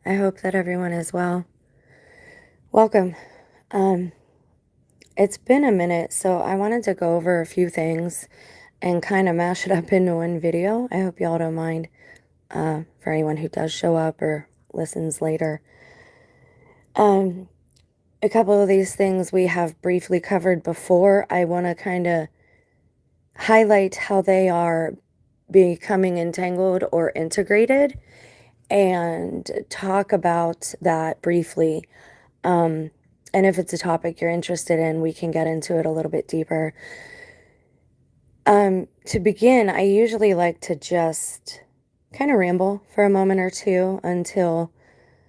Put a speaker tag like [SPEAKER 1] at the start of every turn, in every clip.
[SPEAKER 1] I hope that everyone is well. Welcome. Um, it's been a minute, so I wanted to go over a few things and kind of mash it up into one video. I hope y'all don't mind for anyone who does show up or listens later. Um, a couple of these things we have briefly covered before. I want to kind of highlight how they are becoming entangled or integrated and talk about that briefly. And if it's a topic you're interested in, we can get into it a little bit deeper. To begin, I usually like to just kind of ramble for a moment or two until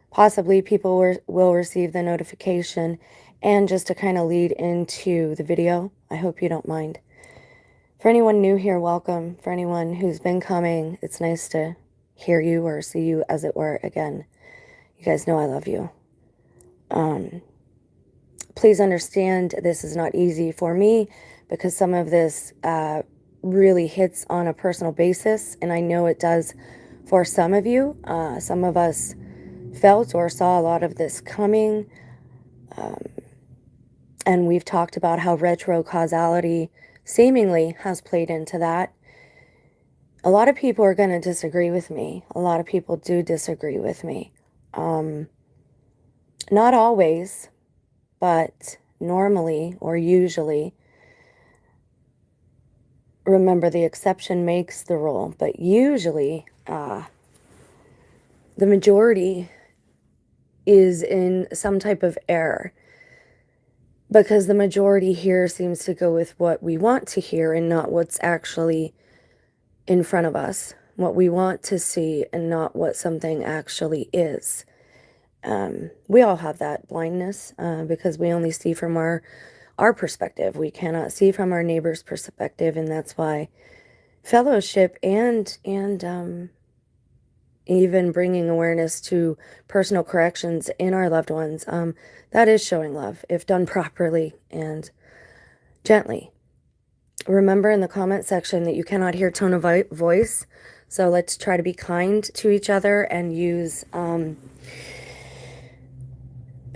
[SPEAKER 1] possibly people will receive the notification, and just to kind of lead into the video. I hope you don't mind. For anyone new here, welcome. For anyone who's been coming, it's nice to hear you or see you, as it were, again. You guys know I love you. Please understand this is not easy for me because some of this really hits on a personal basis, and I know it does for some of you. Some of us felt or saw a lot of this coming, and we've talked about how retro causality seemingly has played into that. A lot of people are going to disagree with me. A lot of people do disagree with me. Not always, but normally or usually. Remember, the exception makes the rule, but usually the majority is in some type of error, because the majority here seems to go with what we want to hear and not what's actually in front of us, what we want to see and not what something actually is. We all have that blindness because we only see from our perspective. We cannot see from our neighbor's perspective, and that's why fellowship and even bringing awareness to personal corrections in our loved ones, that is showing love if done properly and gently. Remember in the comment section that you cannot hear tone of voice, so let's try to be kind to each other and use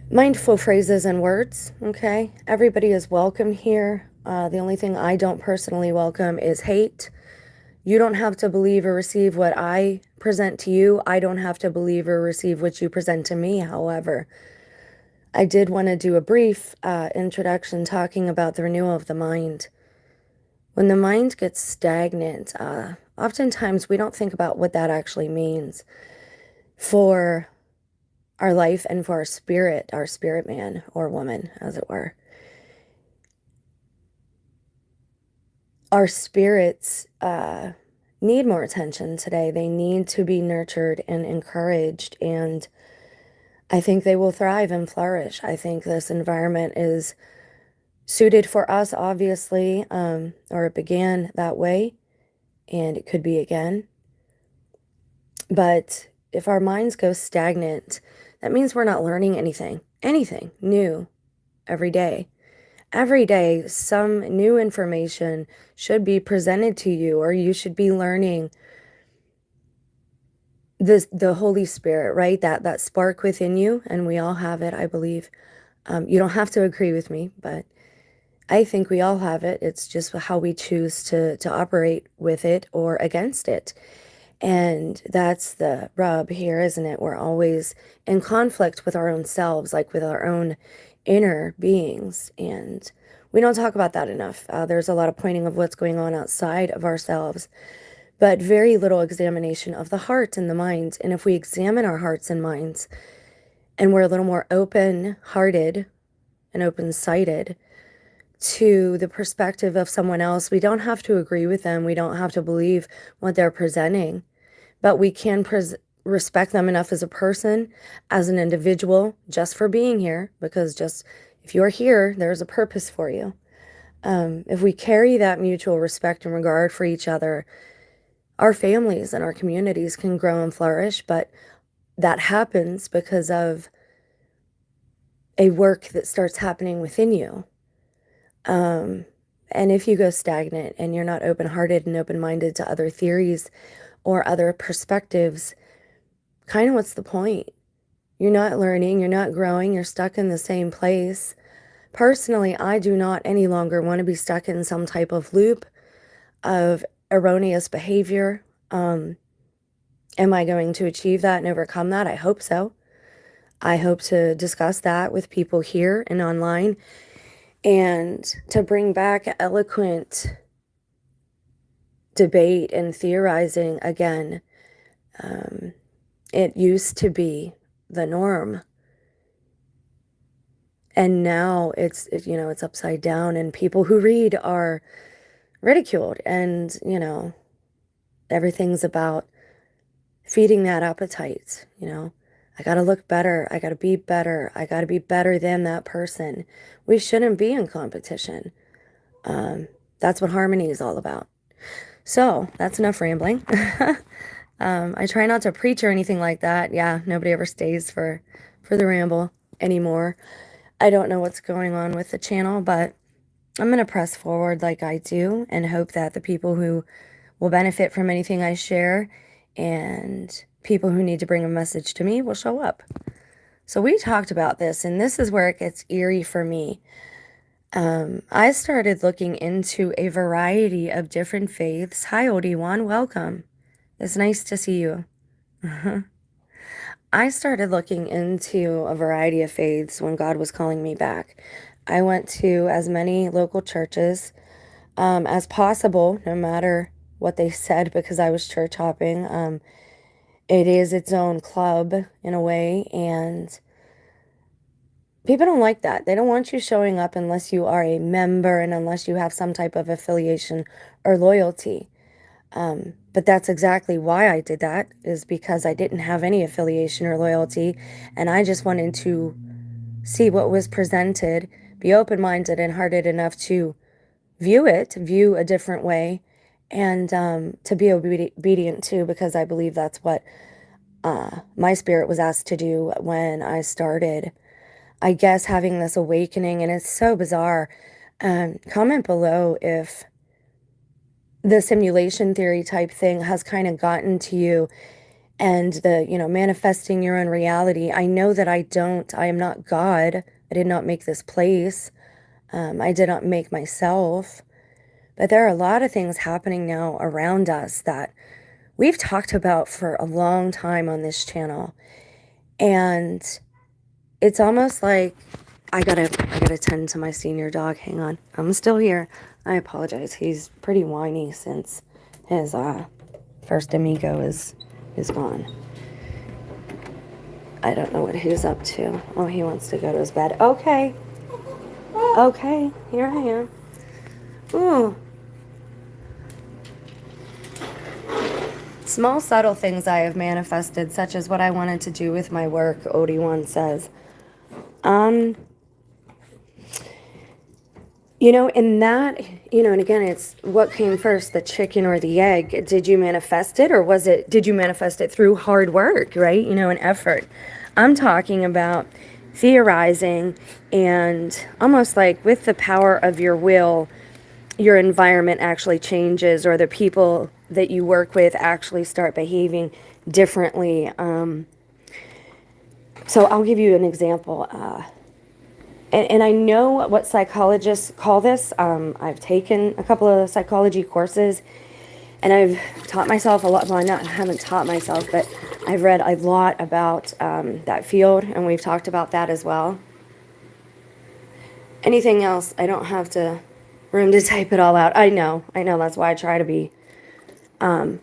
[SPEAKER 1] mindful phrases and words. Okay, everybody is welcome here. The only thing I don't personally welcome is hate. You don't have to believe or receive what I present to you. I don't have to believe or receive what you present to me. However, I did want to do a brief introduction talking about the renewal of the mind. When the mind gets stagnant, oftentimes we don't think about what that actually means for our life and for our spirit man or woman, as it were. Our spirits need more attention today. They need to be nurtured and encouraged, and I think they will thrive and flourish. I think this environment is suited for us, obviously, or it began that way, and it could be again. But if our minds go stagnant, that means we're not learning anything new every day. Every day, some new information should be presented to you, or you should be learning the Holy Spirit, right? That spark within you, and we all have it, I believe. You don't have to agree with me, but I think we all have it. It's just how we choose to operate with it or against it. And that's the rub here, isn't it? We're always in conflict with our own selves, like with our own inner beings. And we don't talk about that enough. There's a lot of pointing of what's going on outside of ourselves, but very little examination of the heart and the mind. And if we examine our hearts and minds, and we're a little more open-hearted and open-sighted to the perspective of someone else, we don't have to agree with them. We don't have to believe what they're presenting, but we can respect them enough as a person, as an individual, just for being here, because just if you're here, there's a purpose for you. If we carry that mutual respect and regard for each other, our families and our communities can grow and flourish, but that happens because of a work that starts happening within you. And if you go stagnant and you're not open-hearted and open-minded to other theories or other perspectives, kind of what's the point? You're not learning, you're not growing, you're stuck in the same place. Personally, I do not any longer want to be stuck in some type of loop of erroneous behavior. Am I going to achieve that and overcome that? I hope so. I hope to discuss that with people here and online and to bring back eloquent debate and theorizing again. It used to be the norm. And now it's upside down, and people who read are ridiculed. And, everything's about feeding that appetite. I got to look better. I got to be better. I got to be better than that person. We shouldn't be in competition. That's what harmony is all about. So that's enough rambling. I try not to preach or anything like that. Yeah, nobody ever stays for the ramble anymore. I don't know what's going on with the channel, but I'm going to press forward like I do and hope that the people who will benefit from anything I share and people who need to bring a message to me will show up. So we talked about this, and this is where it gets eerie for me. I started looking into a variety of different faiths. Hi, Odiwan, welcome. It's nice to see you. I started looking into a variety of faiths when God was calling me back. I went to as many local churches as possible, no matter what they said, because I was church hopping. It is its own club in a way, and people don't like that. They don't want you showing up unless you are a member and unless you have some type of affiliation or loyalty. But that's exactly why I did that, is because I didn't have any affiliation or loyalty, and I just wanted to see what was presented, be open-minded and hearted enough to view a different way, and to be obedient too, because I believe that's what my spirit was asked to do when I started, I guess, having this awakening. And it's so bizarre. Comment below if the simulation theory type thing has kind of gotten to you, and the, manifesting your own reality. I know that I am not God. I did not make this place. I did not make myself. But there are a lot of things happening now around us that we've talked about for a long time on this channel. And it's almost like I gotta tend to my senior dog. Hang on. I'm still here. I apologize. He's pretty whiny since his first amigo is gone. I don't know what he's up to. Oh, he wants to go to his bed. Okay. Okay, here I am. Ooh. Small, subtle things I have manifested, such as what I wanted to do with my work, Odie1 says. In that, and again, it's what came first, the chicken or the egg. Did you manifest it, or did you manifest it through hard work, right? And effort. I'm talking about theorizing, and almost like with the power of your will, your environment actually changes, or the people that you work with actually start behaving differently. So I'll give you an example. And I know what psychologists call this. I've taken a couple of psychology courses, and I've taught myself a lot. Well, I haven't taught myself, but I've read a lot about that field, and we've talked about that as well. Anything else, I don't have room to type it all out. I know. That's why I try to be I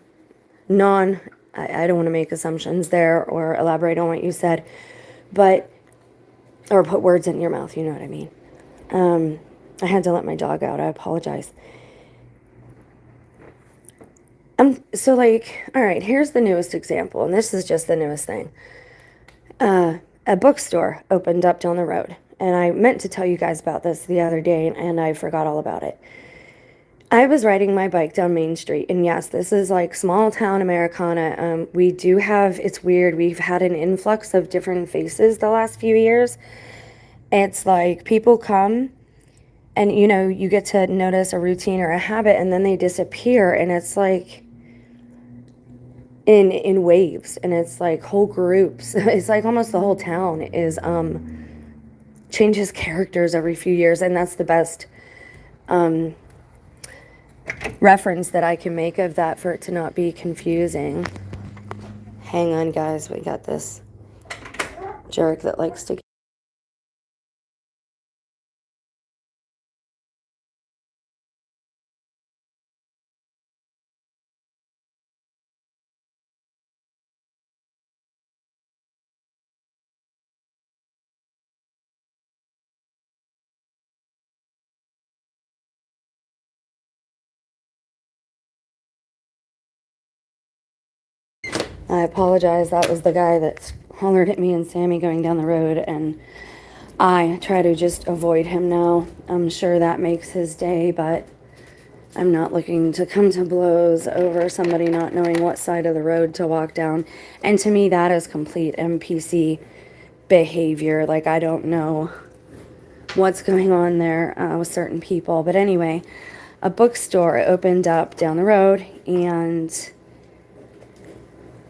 [SPEAKER 1] don't want to make assumptions there or elaborate on what you said, or put words in your mouth, you know what I mean. I had to let my dog out. I apologize. So all right, here's the newest example, and this is just the newest thing. A bookstore opened up down the road, and I meant to tell you guys about this the other day, and I forgot all about it. I was riding my bike down Main Street, and yes, this is like small town Americana. We do have, it's weird, we've had an influx of different faces the last few years. It's like people come and, you get to notice a routine or a habit, and then they disappear, and it's like, in waves, and it's like whole groups. It's like almost the whole town is changes characters every few years, and that's the best reference that I can make of that for it to not be confusing. Hang on, guys, we got this jerk that likes to. I apologize. That was the guy that hollered at me and Sammy going down the road, and I try to just avoid him now. I'm sure that makes his day, but I'm not looking to come to blows over somebody not knowing what side of the road to walk down. And to me, that is complete NPC behavior. Like, I don't know what's going on there with certain people. But anyway, a bookstore opened up down the road, and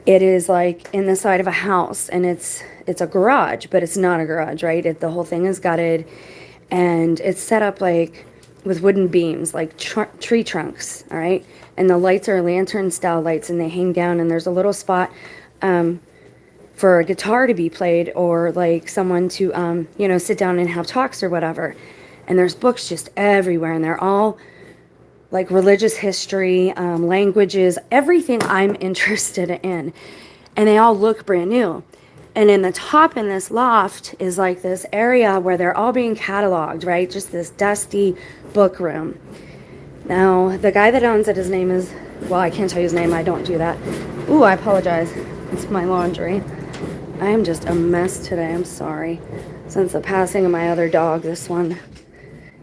[SPEAKER 1] it is like in the side of a house, and it's a garage, but it's not a garage, right? The whole thing is gutted, and it's set up like with wooden beams, like tree trunks, all right? And the lights are lantern style lights, and they hang down, and there's a little spot for a guitar to be played, or like someone to sit down and have talks or whatever. And there's books just everywhere, and they're all like religious history, languages, everything I'm interested in. And they all look brand new. And in the top in this loft is like this area where they're all being cataloged, right? Just this dusty book room. Now, the guy that owns it, his name is, well, I can't tell you his name. I don't do that. Ooh, I apologize. It's my laundry. I am just a mess today. I'm sorry. Since the passing of my other dog, this one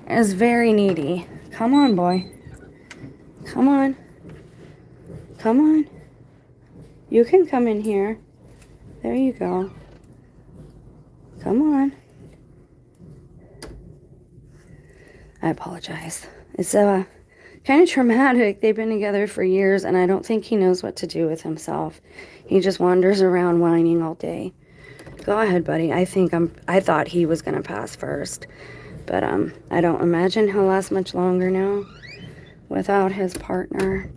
[SPEAKER 1] is very needy. Come on, boy. Come on. Come on. You can come in here. There you go. Come on. I apologize. It's kind of traumatic. They've been together for years, and I don't think he knows what to do with himself. He just wanders around whining all day. Go ahead, buddy. I thought he was going to pass first. But I don't imagine he'll last much longer now without his partner.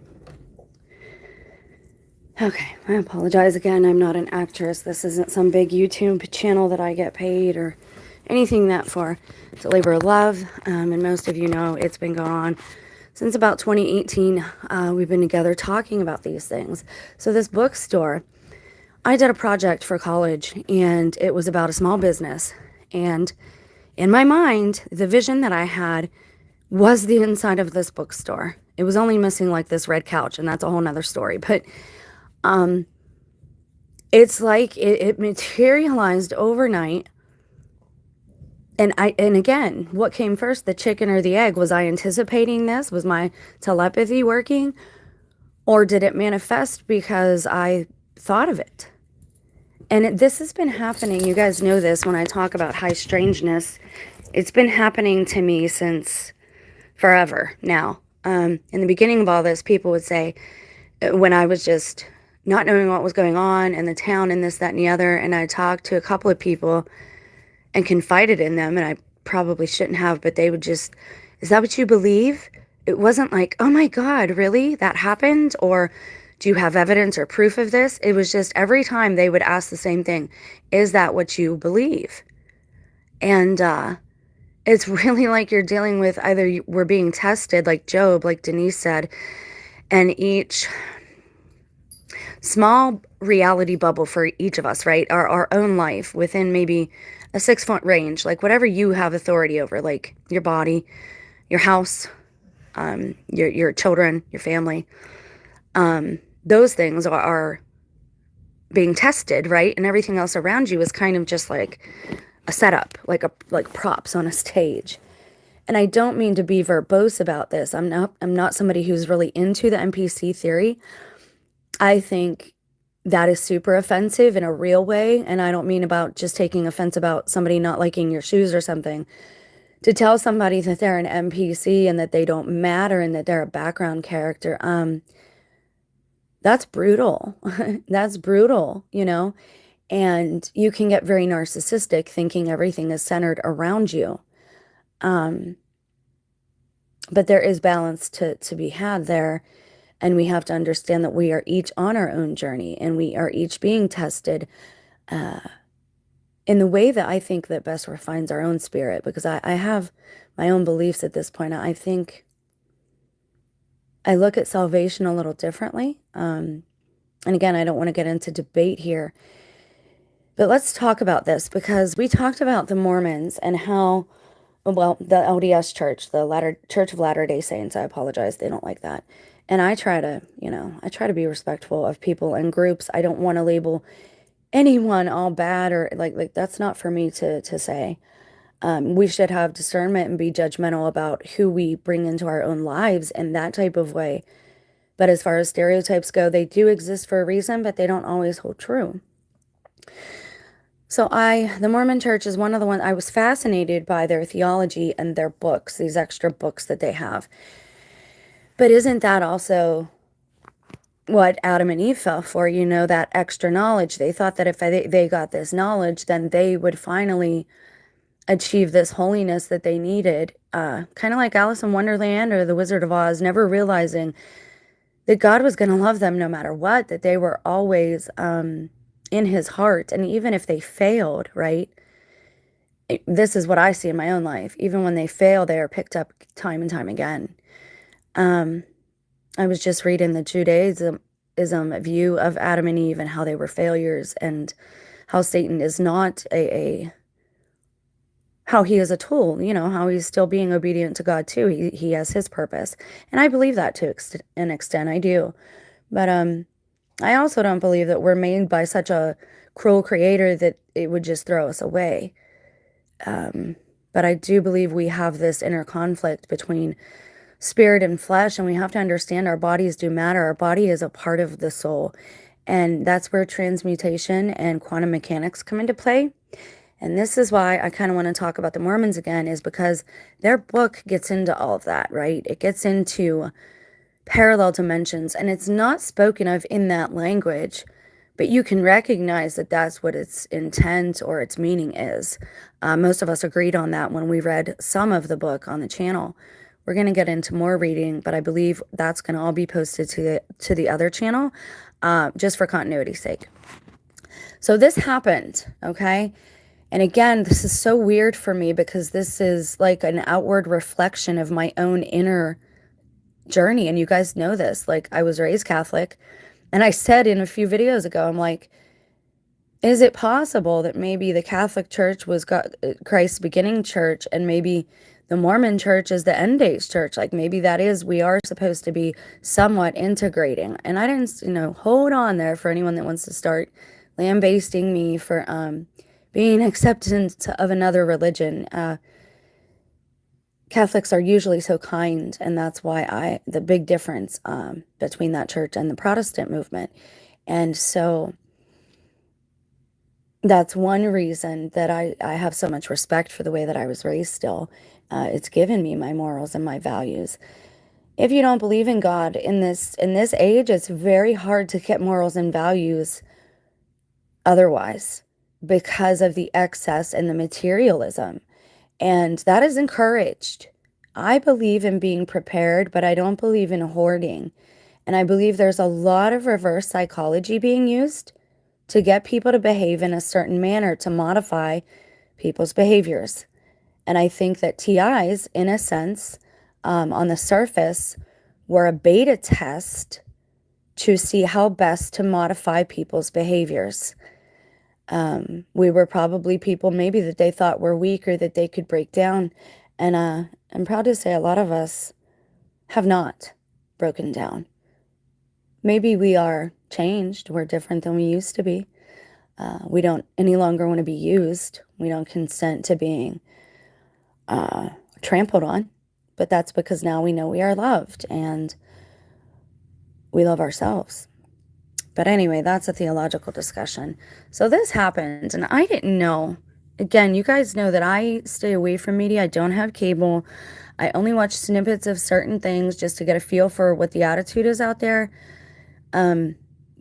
[SPEAKER 1] Okay, I apologize again. I'm not an actress. This isn't some big YouTube channel that I get paid or anything that for. It's a labor of love, and most of you know it's been going on since about 2018. We've been together talking about these things. So this bookstore, I did a project for college, and it was about a small business. And in my mind, the vision that I had was the inside of this bookstore. It was only missing like this red couch, and that's a whole nother story. But it's like it materialized overnight. And again, what came first, the chicken or the egg? Was I anticipating this? Was my telepathy working? Or did it manifest because I thought of it? And this has been happening. You guys know this when I talk about high strangeness. It's been happening to me since forever now. In the beginning of all this, people would say, when I was just not knowing what was going on in the town and this, that, and the other, and I talked to a couple of people and confided in them, and I probably shouldn't have, but they would just, is that what you believe? It wasn't like, oh my God, really? That happened? Or do you have evidence or proof of this? It was just every time they would ask the same thing. Is that what you believe? And it's really like you're dealing with either we're being tested, like Job, like Denise said, and each small reality bubble for each of us, right? Our own life within maybe a 6-foot range, like whatever you have authority over, like your body, your house, your children, your family. Those things are being tested, right? And everything else around you is kind of just like a setup, like props on a stage. And I don't mean to be verbose about this. I'm not somebody who's really into the NPC theory. I think that is super offensive in a real way. And I don't mean about just taking offense about somebody not liking your shoes or something. To tell somebody that they're an NPC and that they don't matter and that they're a background character, That's brutal. That's brutal, and you can get very narcissistic thinking everything is centered around you. Um, but there is balance to be had there. And we have to understand that we are each on our own journey and we are each being tested uh, in the way that I think that best refines our own spirit, because I have my own beliefs at this point. I think I look at salvation a little differently. And again, I don't want to get into debate here, but let's talk about this because we talked about the Mormons and how, well, the LDS Church, the Latter Church of Latter-day Saints. I apologize, they don't like that. And I try to, I try to be respectful of people and groups. I don't want to label anyone all bad or like that's not for me to say. We should have discernment and be judgmental about who we bring into our own lives in that type of way. But as far as stereotypes go, they do exist for a reason, but they don't always hold true. So the Mormon Church is one of the ones I was fascinated by their theology and their books, these extra books that they have. But isn't that also what Adam and Eve fell for? That extra knowledge. They thought that if they got this knowledge, then they would finally achieve this holiness that they needed. Kind of like Alice in Wonderland or The Wizard of Oz, never realizing that God was going to love them no matter what, that they were always in his heart. And even if they failed, right? This is what I see in my own life. Even when they fail, they are picked up time and time again. I was just reading the Judaism view of Adam and Eve and how they were failures and how Satan is not how he is a tool, how he's still being obedient to God too. He has his purpose. And I believe that to an extent, I do. But I also don't believe that we're made by such a cruel creator that it would just throw us away. But I do believe we have this inner conflict between spirit and flesh, and we have to understand our bodies do matter. Our body is a part of the soul, and that's where transmutation and quantum mechanics come into play. And this is why I kind of want to talk about the Mormons again, is because their book gets into all of that, right? It gets into parallel dimensions, and it's not spoken of in that language, but you can recognize that that's what its intent or its meaning is. Most of us agreed on that when we read some of the book on the channel. We're going to get into more reading, but I believe that's going to all be posted to the other channel, just for continuity's sake. So this happened, okay? And again, this is so weird for me because this is like an outward reflection of my own inner journey. And you guys know this. Like, I was raised Catholic, and I said in a few videos ago, I'm like, is it possible that maybe the Catholic Church was Christ's beginning church, and maybe the Mormon Church is the end days church? Like, maybe we are supposed to be somewhat integrating. And I didn't, hold on there for anyone that wants to start lambasting me for being acceptant of another religion. Catholics are usually so kind, and that's why the big difference between that church and the Protestant movement. And so that's one reason that I have so much respect for the way that I was raised still. It's given me my morals and my values. If you don't believe in God in this age, it's very hard to get morals and values otherwise because of the excess and the materialism. And that is encouraged. I believe in being prepared, but I don't believe in hoarding. And I believe there's a lot of reverse psychology being used to get people to behave in a certain manner, to modify people's behaviors. And I think that TIs, in a sense, on the surface, were a beta test to see how best to modify people's behaviors. We were probably people maybe that they thought were weak or that they could break down. And I'm proud to say a lot of us have not broken down. Maybe we are changed. We're different than we used to be. We don't any longer want to be used. We don't consent to being trampled on. But that's because now we know we are loved and we love ourselves. But anyway, that's a theological discussion. So this happened, and I didn't know. Again, you guys know that I stay away from media. I don't have cable. I only watch snippets of certain things just to get a feel for what the attitude is out there.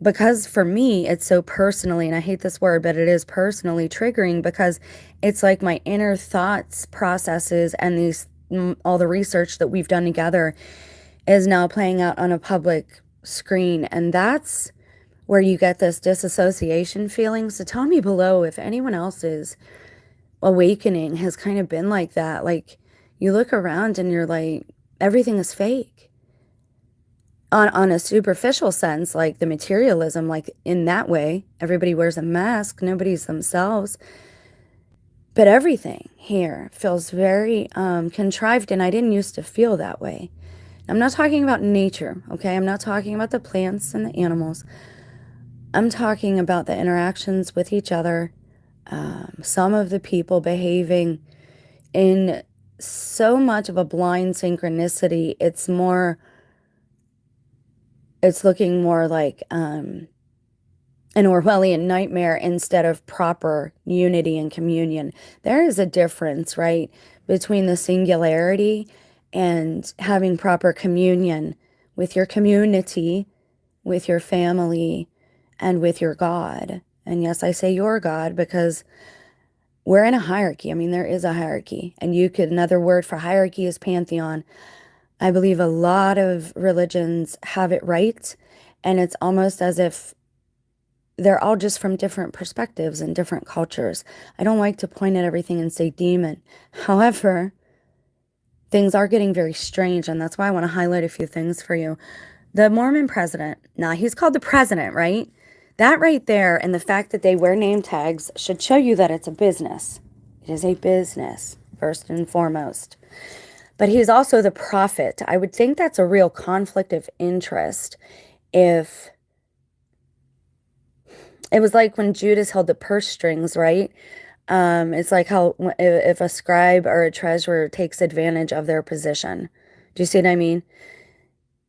[SPEAKER 1] Because for me, it's so personally, and I hate this word, but it is personally triggering because it's like my inner thoughts, processes, and all the research that we've done together is now playing out on a public screen. And that's where you get this disassociation feeling. So tell me below if anyone else's awakening has kind of been like that. Like you look around and you're like, everything is fake. On a superficial sense, like the materialism, like in that way, everybody wears a mask, nobody's themselves. But everything here feels very contrived, and I didn't used to feel that way. I'm not talking about nature, okay? I'm not talking about the plants and the animals. I'm talking about the interactions with each other. Some of the people behaving in so much of a blind synchronicity. It's looking more like an Orwellian nightmare instead of proper unity and communion. There is a difference, right, between the singularity and having proper communion with your community, with your family, and with your God. And yes, I say your God because we're in a hierarchy. I mean, there is a hierarchy. And another word for hierarchy is pantheon. I believe a lot of religions have it right. And it's almost as if they're all just from different perspectives and different cultures. I don't like to point at everything and say demon. However, things are getting very strange. And that's why I want to highlight a few things for you. The Mormon president, now he's called the president, right? That right there and the fact that they wear name tags should show you that it's a business. It is a business, first and foremost. But he's also the prophet. I would think that's a real conflict of interest if it was like when Judas held the purse strings, right? It's like how if a scribe or a treasurer takes advantage of their position. Do you see what I mean?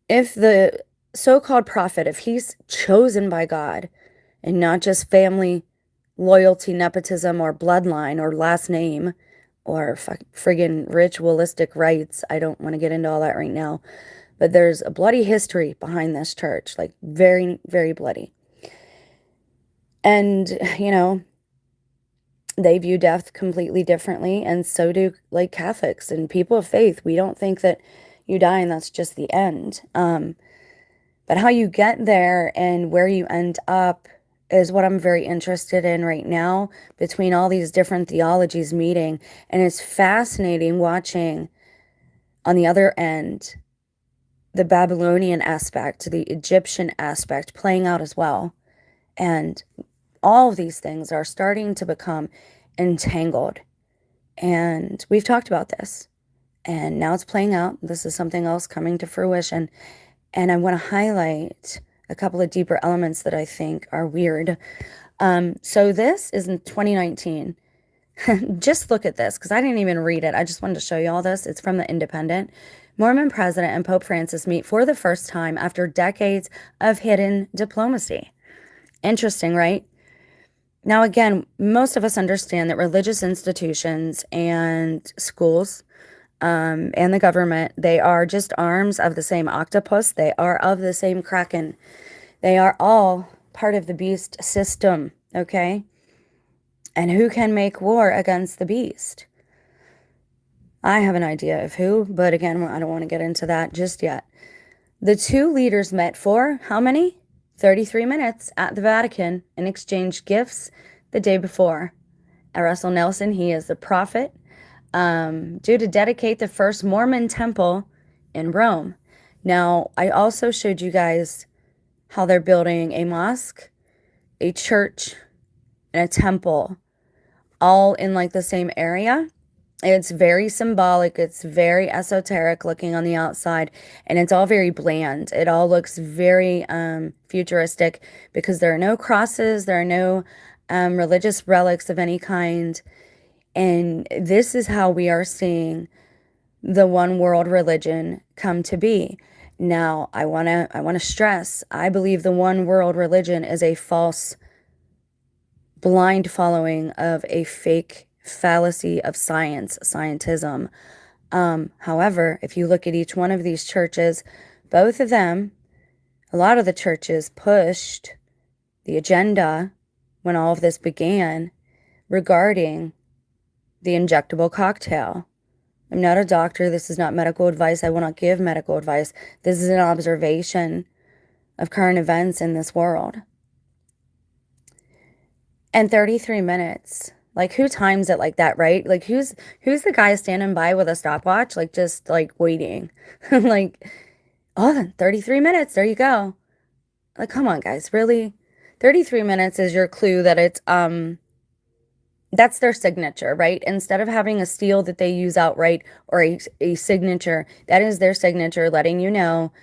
[SPEAKER 1] If the so-called prophet, if he's chosen by God and not just family loyalty, nepotism, or bloodline, or last name, or friggin' ritualistic rites, I don't want to get into all that right now, but there's a bloody history behind this church, like very, very bloody. And, they view death completely differently, and so do like Catholics and people of faith. We don't think that you die and that's just the end. But how you get there and where you end up is what I'm very interested in right now between all these different theologies meeting. And it's fascinating watching on the other end the Babylonian aspect, the Egyptian aspect playing out as well. And all of these things are starting to become entangled. And we've talked about this. And now it's playing out. This is something else coming to fruition. And I want to highlight a couple of deeper elements that I think are weird. So this is in 2019. Just look at this, because I didn't even read it. I just wanted to show you all this. It's from The Independent. Mormon President and Pope Francis meet for the first time after decades of hidden diplomacy. Interesting, right? Now, again, most of us understand that religious institutions and schools and the government, they are just arms of the same octopus. They are of the same kraken. They are all part of the beast system, okay? And who can make war against the beast? I have an idea of who, but again, I don't want to get into that just yet. The two leaders met for how many? 33 minutes at the Vatican and exchanged gifts the day before. Russell Nelson, he is the prophet, due to dedicate the first Mormon temple in Rome. Now, I also showed you guys how they're building a mosque, a church, and a temple, all in like the same area. It's very symbolic. It's very esoteric looking on the outside, and it's all very bland. It all looks very futuristic because there are no crosses, there are no religious relics of any kind. And this is how we are seeing the one world religion come to be. Now, I want to stress, I believe the one world religion is a false, blind following of a fake fallacy of scientism. However, if you look at each one of these churches, both of them A lot of the churches pushed the agenda when all of this began regarding the injectable cocktail. I'm not a doctor. This is not medical advice. I will not give medical advice. This is an observation of current events in this world. And 33 minutes. Like, who times it like that, right? Like, who's the guy standing by with a stopwatch, like, just like waiting? Like, oh, 33 minutes. There you go. Like, come on, guys, really? 33 minutes is your clue that it's that's their signature, right? Instead of having a seal that they use outright or a signature, that is their signature, letting you know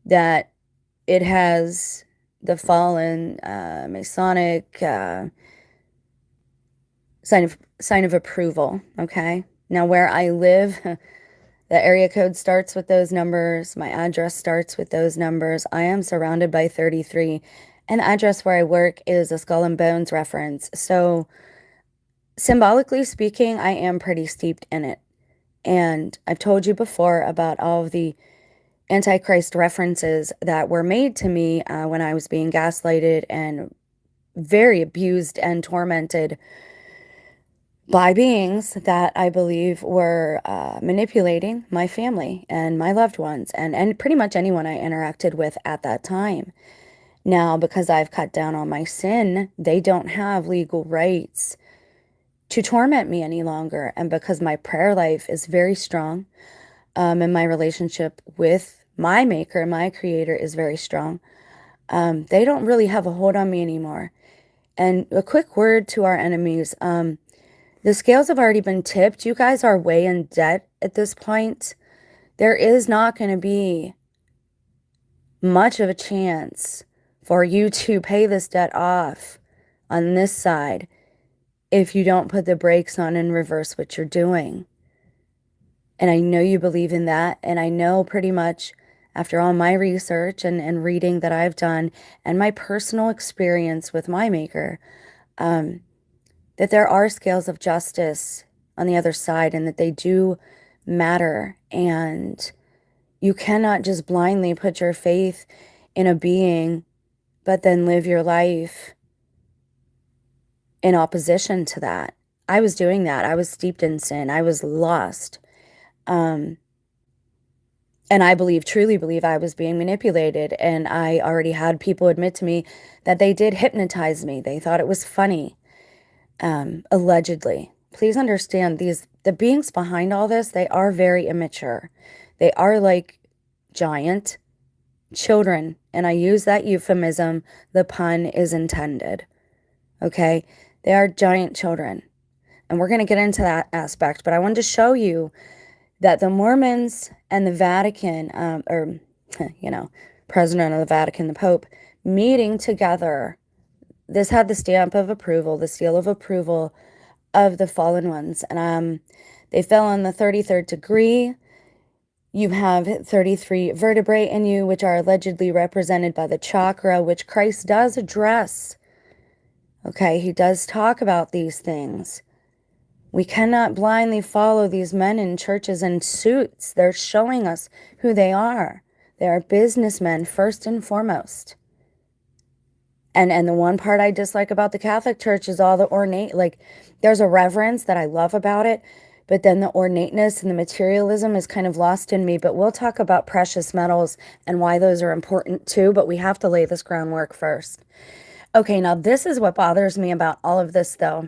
[SPEAKER 1] that it has the fallen Masonic sign of approval. Okay. Now, where I live, the area code starts with those numbers. My address starts with those numbers. I am surrounded by 33. And the address where I work is a Skull and Bones reference. So, symbolically speaking, I am pretty steeped in it. And I've told you before about all of the Antichrist references that were made to me when I was being gaslighted and very abused and tormented by beings that I believe were manipulating my family and my loved ones and pretty much anyone I interacted with at that time. Now, because I've cut down on my sin, they don't have legal rights to torment me any longer. And because my prayer life is very strong, and my relationship with my maker, my creator is very strong, they don't really have a hold on me anymore. And a quick word to our enemies. The scales have already been tipped. You guys are way in debt at this point. There is not going to be much of a chance for you to pay this debt off on this side if you don't put the brakes on and reverse what you're doing. And I know you believe in that. And I know pretty much after all my research and reading that I've done and my personal experience with my maker, that there are scales of justice on the other side and that they do matter. And you cannot just blindly put your faith in a being, but then live your life in opposition to that. I was doing that. I was steeped in sin. I was lost. And I truly believe I was being manipulated. And I already had people admit to me that they did hypnotize me. They thought it was funny. Allegedly. Please understand the beings behind all this, they are very immature. They are like giant children. And I use that euphemism. The pun is intended. Okay. They are giant children. And we're going to get into that aspect, but I wanted to show you that the Mormons and the Vatican, President of the Vatican, the Pope, meeting together, this had the stamp of approval, the seal of approval of the fallen ones. And they fell on the 33rd degree. You have 33 vertebrae in you, which are allegedly represented by the chakra, which Christ does address. Okay, he does talk about these things. We cannot blindly follow these men in churches in suits. They're showing us who they are. They are businessmen first and foremost. And the one part I dislike about the Catholic Church is all the ornate, like there's a reverence that I love about it, but then the ornateness and the materialism is kind of lost in me. But we'll talk about precious metals and why those are important too, but we have to lay this groundwork first. Okay, now this is what bothers me about all of this though.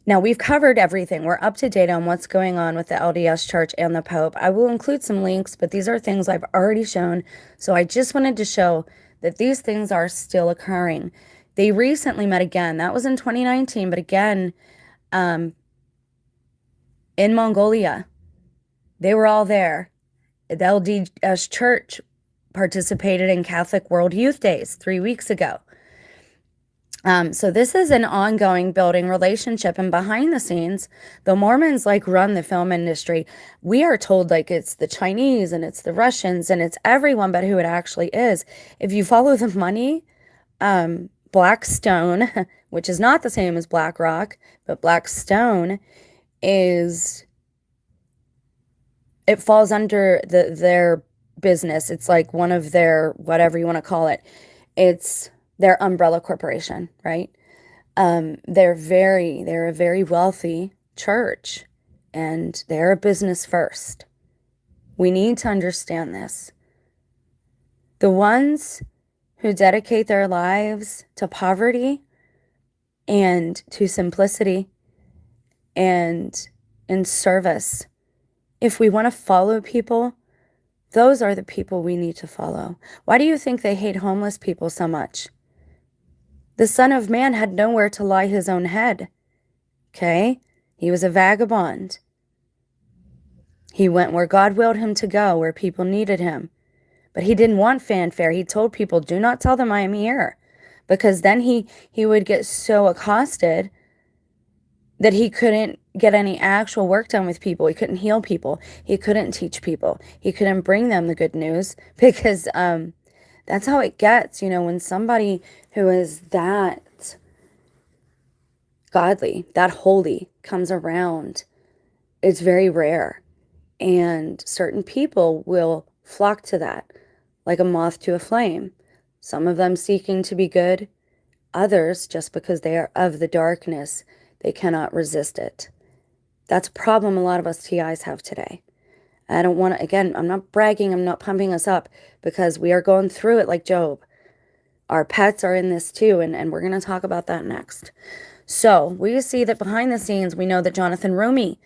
[SPEAKER 1] Now we've covered everything. We're up to date on what's going on with the LDS Church and the Pope. I will include some links, but these are things I've already shown. So I just wanted to show that these things are still occurring. They recently met again. That was in 2019, but again, in Mongolia. They were all there. The LDS Church participated in Catholic World Youth Days 3 weeks ago. So this is an ongoing building relationship, and behind the scenes, the Mormons run the film industry. We are told it's the Chinese and it's the Russians and it's everyone but who it actually is. If you follow the money, Blackstone, which is not the same as BlackRock, but Blackstone it falls under their business. It's like one of their, whatever you want to call it. It's their umbrella corporation, right? They're a very wealthy church, and they're a business first. We need to understand this. The ones who dedicate their lives to poverty and to simplicity and in service, if we want to follow people, those are the people we need to follow. Why do you think they hate homeless people so much? The Son of Man had nowhere to lie his own head. Okay? He was a vagabond. He went where God willed him to go, where people needed him. But he didn't want fanfare. He told people, do not tell them I am here. Because then he would get so accosted that he couldn't get any actual work done with people. He couldn't heal people. He couldn't teach people. He couldn't bring them the good news because that's how it gets, when somebody who is that godly, that holy comes around. It's very rare. And certain people will flock to that like a moth to a flame. Some of them seeking to be good, others just because they are of the darkness, they cannot resist it. That's a problem a lot of us TIs have today. I don't want to, again, I'm not bragging, I'm not pumping us up because we are going through it like Job. Our pets are in this too, and we're going to talk about that next. So we see that behind the scenes, we know that Jonathan Roumie,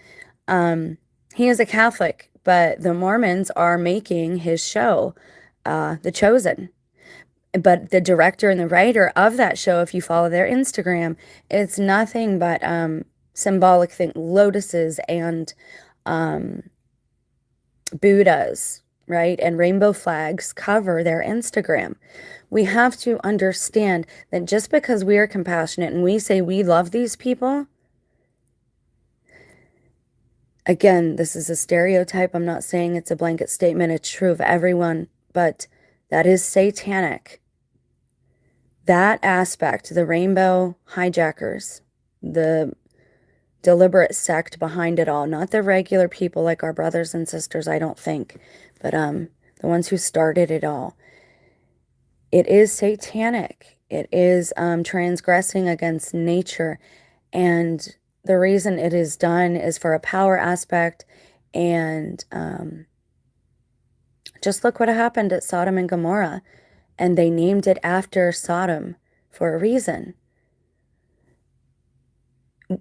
[SPEAKER 1] he is a Catholic, but the Mormons are making his show, The Chosen. But the director and the writer of that show, if you follow their Instagram, it's nothing but symbolic thing, lotuses and Buddhas, right? And rainbow flags cover their Instagram. We have to understand that just because we are compassionate and we say we love these people, again, this is a stereotype. I'm not saying it's a blanket statement. It's true of everyone, but that is satanic. That aspect, the rainbow hijackers, the deliberate sect behind it all, not the regular people like our brothers and sisters, I don't think, but the ones who started it all. It is satanic. It is transgressing against nature, and the reason it is done is for a power aspect. And just look what happened at Sodom and Gomorrah. And they named it after Sodom for a reason.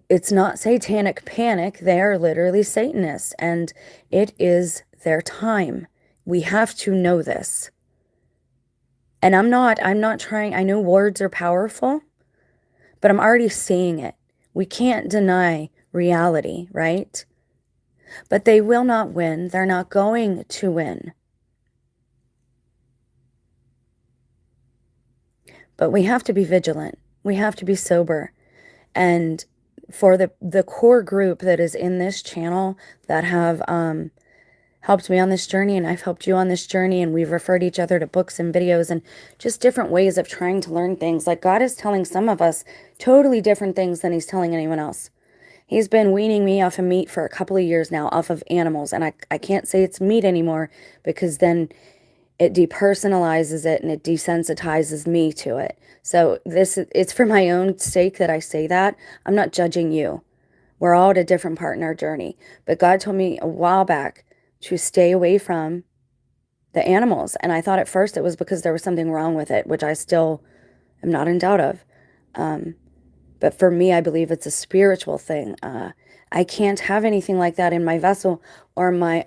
[SPEAKER 1] It's not satanic panic. They are literally Satanists, and it is their time. We have to know this. And I'm not trying, I know words are powerful, but I'm already seeing it. We can't deny reality, right? But they will not win. They're not going to win. But we have to be vigilant. We have to be sober. And for the core group that is in this channel that have helped me on this journey, and I've helped you on this journey, and we've referred each other to books and videos and just different ways of trying to learn things. Like God is telling some of us totally different things than he's telling anyone else. He's been weaning me off of meat for a couple of years now, off of animals. And I can't say it's meat anymore because then it depersonalizes it and it desensitizes me to it. So it's for my own sake that I say that. I'm not judging you. We're all at a different part in our journey. But God told me a while back to stay away from the animals. And I thought at first it was because there was something wrong with it, which I still am not in doubt of. But for me, I believe it's a spiritual thing. I can't have anything like that in my vessel, or my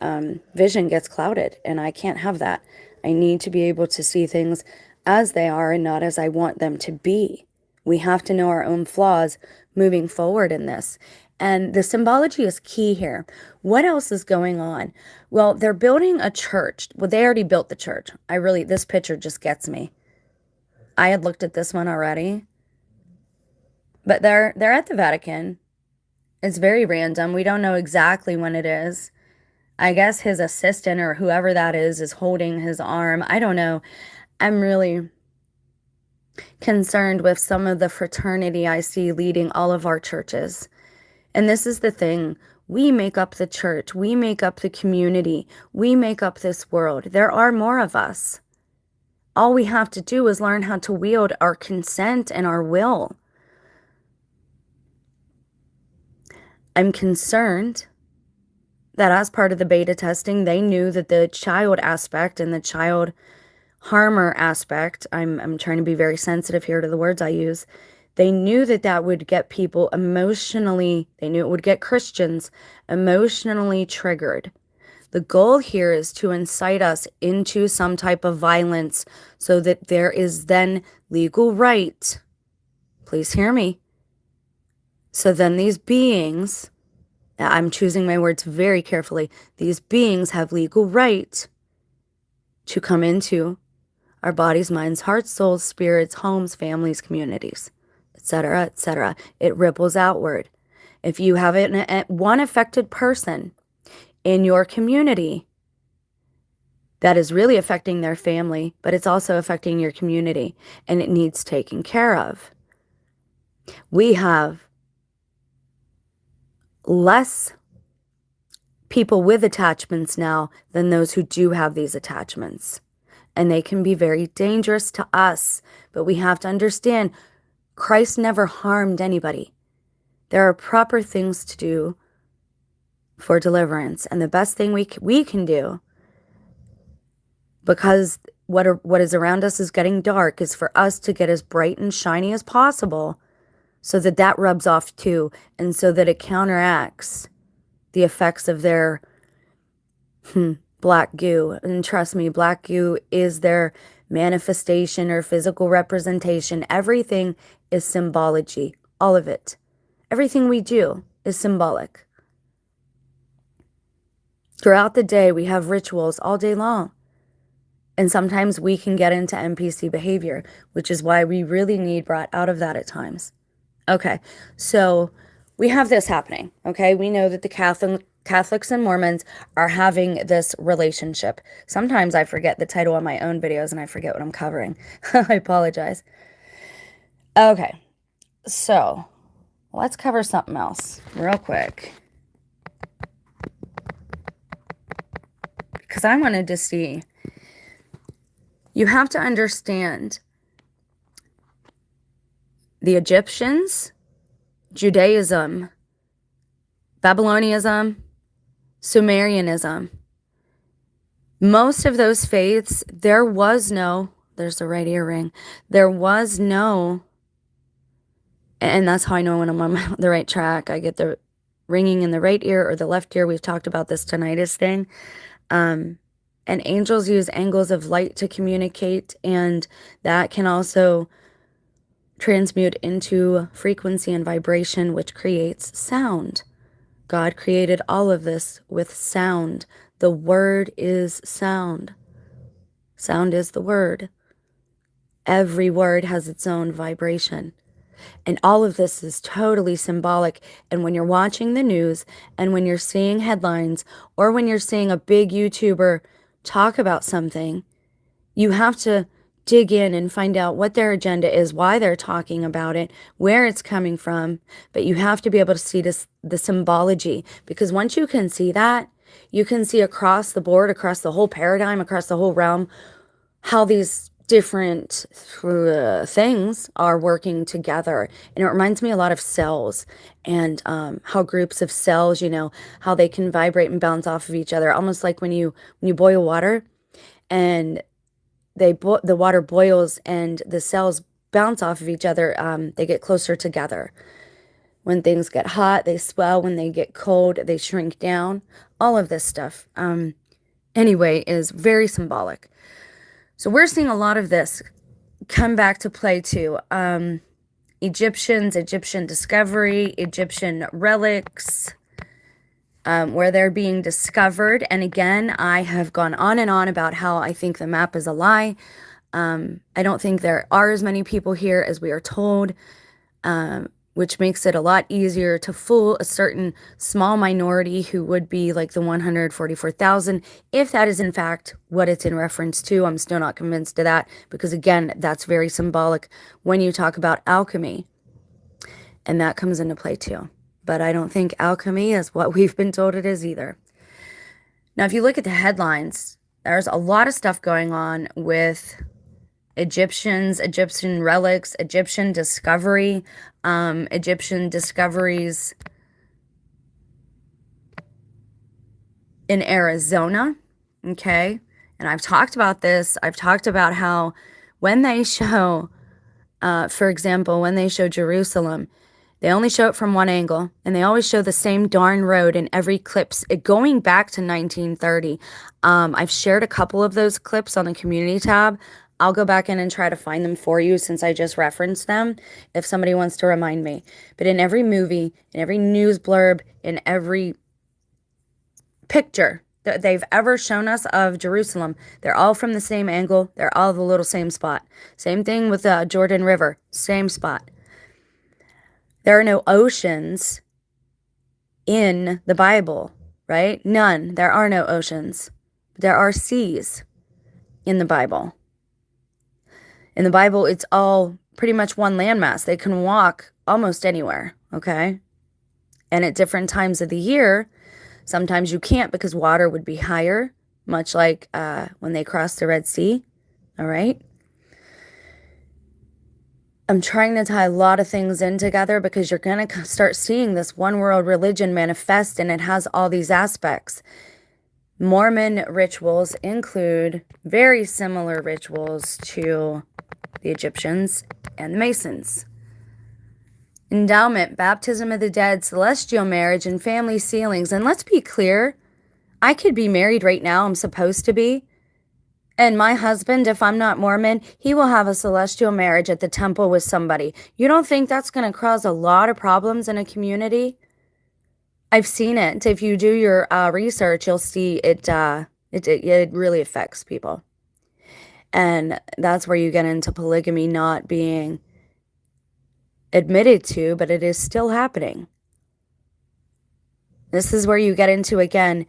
[SPEAKER 1] vision gets clouded, and I can't have that. I need to be able to see things as they are and not as I want them to be. We have to know our own flaws moving forward in this. And the symbology is key here. What else is going on? Well, they're building a church. Well, they already built the church. This picture just gets me. I had looked at this one already. But they're at the Vatican. It's very random. We don't know exactly when it is. I guess his assistant or whoever that is holding his arm. I don't know. I'm really concerned with some of the fraternity I see leading all of our churches. And this is the thing. We make up the church. We make up the community. We make up this world. There are more of us. All we have to do is learn how to wield our consent and our will. I'm concerned that as part of the beta testing, they knew that the child aspect and the child harmer aspect, I'm trying to be very sensitive here to the words I use, they knew that that would get people emotionally, they knew it would get Christians emotionally triggered. The goal here is to incite us into some type of violence so that there is then legal right. Please hear me. So then these beings, I'm choosing my words very carefully, these beings have legal right to come into our bodies, minds, hearts, souls, spirits, homes, families, communities, etc., etc. It ripples outward. If you have one affected person in your community, that is really affecting their family, but it's also affecting your community, and it needs taken care of. We have less people with attachments now than those who do have these attachments. And they can be very dangerous to us. But we have to understand, Christ never harmed anybody. There are proper things to do for deliverance. And the best thing we can do, because what is around us is getting dark, is for us to get as bright and shiny as possible so that that rubs off too, and so that it counteracts the effects of their black goo. And trust me, black goo is their manifestation or physical representation. Everything is symbology, all of it. Everything we do is symbolic. Throughout the day, we have rituals all day long. And sometimes we can get into NPC behavior, which is why we really need brought out of that at times. Okay, so we have this happening, okay? We know that the Catholics and Mormons are having this relationship. Sometimes I forget the title of my own videos and I forget what I'm covering. I apologize. Okay, so let's cover something else real quick, because I wanted to see, you have to understand the Egyptians, Judaism, Babylonianism, Sumerianism. Most of those faiths, there was no, there's the right ear ring, there was no, and that's how I know when I'm on the right track. I get the ringing in the right ear or the left ear. We've talked about this tinnitus thing. And angels use angles of light to communicate, and that can also transmute into frequency and vibration, which creates sound. God created all of this with sound. The word is sound. Sound is the word. Every word has its own vibration. And all of this is totally symbolic. And when you're watching the news, and when you're seeing headlines, or when you're seeing a big YouTuber talk about something, you have to dig in and find out what their agenda is, why they're talking about it, where it's coming from. But you have to be able to see this, the symbology, because once you can see that, you can see across the board, across the whole paradigm, across the whole realm, how these different things are working together. And it reminds me a lot of cells, and how groups of cells, you know, how they can vibrate and bounce off of each other, almost like when you boil water, and the water boils and the cells bounce off of each other. They get closer together. When things get hot, they swell. When they get cold, they shrink down. All of this stuff, anyway, is very symbolic. So we're seeing a lot of this come back to play too. Egyptians, Egyptian discovery, Egyptian relics, where they're being discovered. And again, I have gone on and on about how I think the map is a lie. I don't think there are as many people here as we are told, which makes it a lot easier to fool a certain small minority who would be like the 144,000. If that is in fact what it's in reference to, I'm still not convinced of that, because again, that's very symbolic when you talk about alchemy. And that comes into play too. but I don't think alchemy is what we've been told it is either. Now, if you look at the headlines, there's a lot of stuff going on with Egyptians, Egyptian relics, Egyptian discoveries in Arizona, okay? And I've talked about this. I've talked about how when they show, for example, when they show Jerusalem, they only show it from one angle, and they always show the same darn road in every clips, going back to 1930. I've shared a couple of those clips on the community tab. I'll go back in and try to find them for you since I just referenced them, if somebody wants to remind me. But in every movie, in every news blurb, in every picture that they've ever shown us of Jerusalem, they're all from the same angle. They're all the little same spot. Same thing with the Jordan River, same spot. There are no oceans in the Bible, right? None. There are no oceans. There are seas in the Bible. In the Bible, it's all pretty much one landmass. They can walk almost anywhere, okay? And at different times of the year, sometimes you can't because water would be higher, much like when they crossed the Red Sea, all right? I'm trying to tie a lot of things in together because you're going to start seeing this one world religion manifest, and it has all these aspects. Mormon rituals include very similar rituals to the Egyptians and the Masons. Endowment, baptism of the dead, celestial marriage, and family sealings. And let's be clear, I could be married right now. I'm supposed to be. And my husband, if I'm not Mormon, he will have a celestial marriage at the temple with somebody. You don't think that's going to cause a lot of problems in a community? I've seen it. If you do your research, you'll see it really affects people. And that's where you get into polygamy not being admitted to, but it is still happening. This is where you get into, again,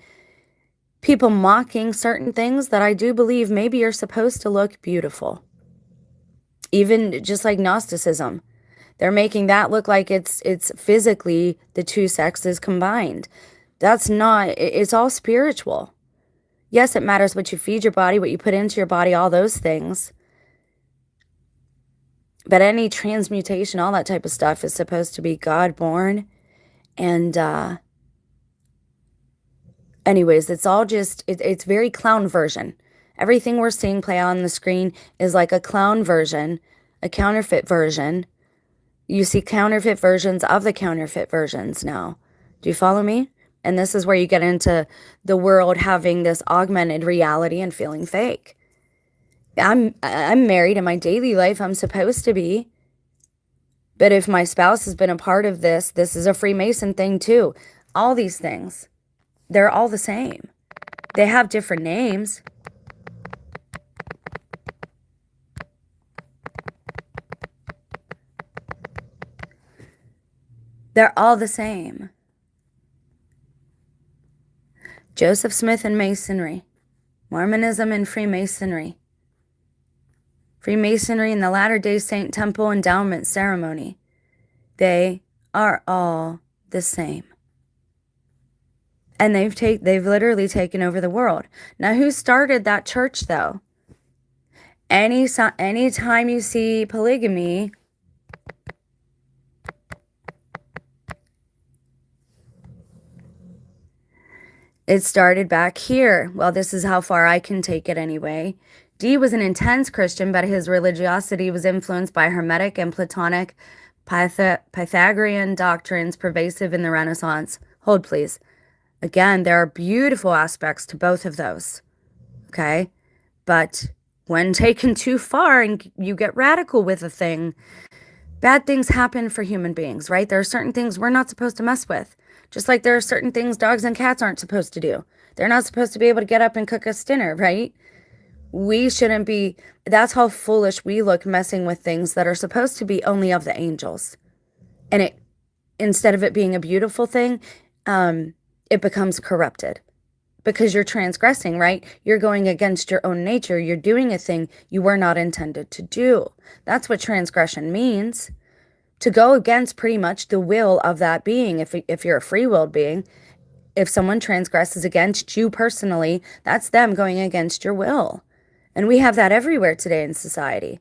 [SPEAKER 1] people mocking certain things that I do believe maybe are supposed to look beautiful. Even just like Gnosticism. They're making that look like it's physically the two sexes combined. That's not, it's all spiritual. Yes, it matters what you feed your body, what you put into your body, all those things. But any transmutation, all that type of stuff is supposed to be God-born. And anyways, it's all just, it's very clown version. Everything we're seeing play on the screen is like a clown version, a counterfeit version. You see counterfeit versions of the counterfeit versions now. Do you follow me? And this is where you get into the world having this augmented reality and feeling fake. I'm married in my daily life. I'm supposed to be. But if my spouse has been a part of this is a Freemason thing too. All these things, they're all the same. They have different names. They're all the same. Joseph Smith and Masonry, Mormonism and Freemasonry, Freemasonry and the Latter-day Saint Temple Endowment Ceremony. They are all the same. And they've literally taken over the world. Now, who started that church, though? Anytime you see polygamy, it started back here. Well, this is how far I can take it anyway. Dee was an intense Christian, but his religiosity was influenced by Hermetic and Platonic Pythagorean doctrines pervasive in the Renaissance. Hold, please. Again, there are beautiful aspects to both of those, okay? But when taken too far and you get radical with a thing, bad things happen for human beings, right? There are certain things we're not supposed to mess with. Just like there are certain things dogs and cats aren't supposed to do. They're not supposed to be able to get up and cook us dinner, right? We shouldn't be, that's how foolish we look messing with things that are supposed to be only of the angels. And it, instead of it being a beautiful thing, it becomes corrupted. Because you're transgressing, right? You're going against your own nature. You're doing a thing you were not intended to do. That's what transgression means. to go against pretty much the will of that being. If you're a free-willed being, if someone transgresses against you personally, that's them going against your will. And we have that everywhere today in society.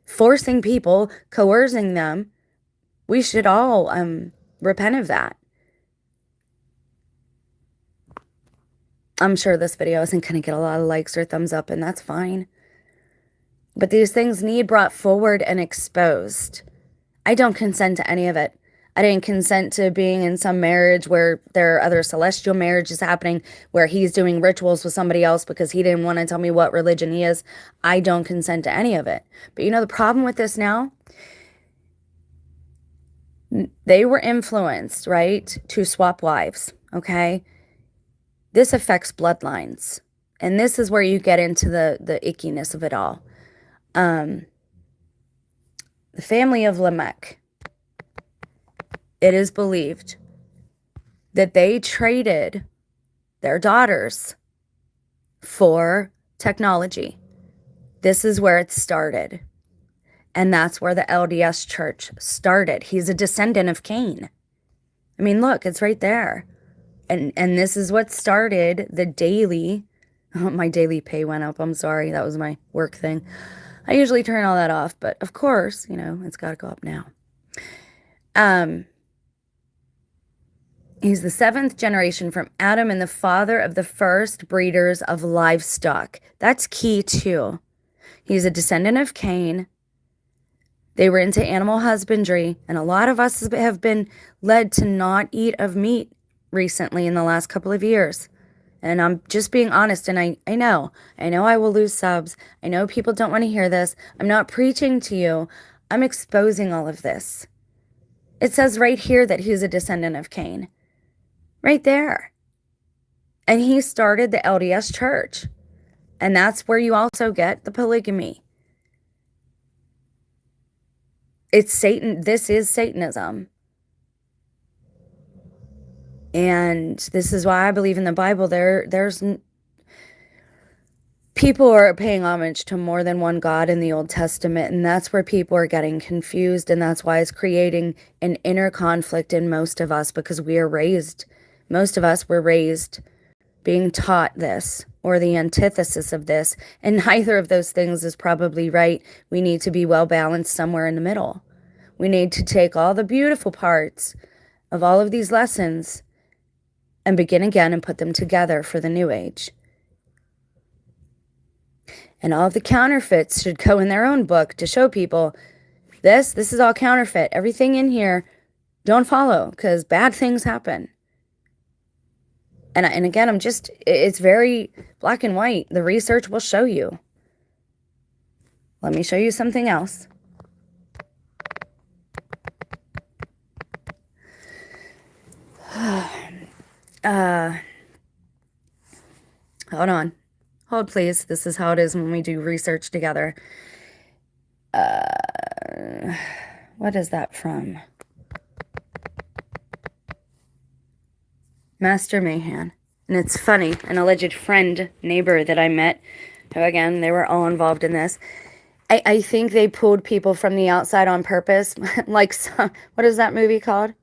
[SPEAKER 1] Forcing people, coercing them. We should all repent of that. I'm sure this video isn't going to get a lot of likes or thumbs up, and that's fine. But these things need brought forward and exposed. I don't consent to any of it. I didn't consent to being in some marriage where there are other celestial marriages happening, where he's doing rituals with somebody else because he didn't want to tell me what religion he is. I don't consent to any of it. But you know the problem with this now? They were influenced, right, to swap wives, okay? This affects bloodlines. And this is where you get into the ickiness of it all. The family of Lamech, it is believed that they traded their daughters for technology. This is where it started. And that's where the LDS church started. He's a descendant of Cain. I mean, look, it's right there. And this is what started the daily, oh, my daily pay went up. I'm sorry. That was my work thing. I usually turn all that off, but of course, you know, it's got to go up now. He's the 7th generation from Adam and the father of the first breeders of livestock. That's key too. He's a descendant of Cain. They were into animal husbandry, and a lot of us have been led to not eat of meat recently in the last couple of years. And I'm just being honest, and I know I will lose subs. I know people don't want to hear this. I'm not preaching to you. I'm exposing all of this. It says right here that he's a descendant of Cain. Right there. And he started the LDS church. And that's where you also get the polygamy. It's Satan. This is Satanism. And this is why I believe in the Bible. There's people are paying homage to more than one God in the Old Testament. And that's where people are getting confused. And that's why it's creating an inner conflict in most of us, because most of us were raised being taught this, or the antithesis of this. And neither of those things is probably right. We need to be well balanced somewhere in the middle. We need to take all the beautiful parts of all of these lessons and begin again and put them together for the new age. And all of the counterfeits should go in their own book to show people this is all counterfeit. Everything in here, don't follow, because bad things happen. And again, it's very black and white. The research will show you. Let me show you something else. Hold on. Hold, please. This is how it is when we do research together. What is that from? Master Mayhan. And it's funny, an alleged friend, neighbor that I met, who again, they were all involved in this. I think they pulled people from the outside on purpose. Like, what is that movie called?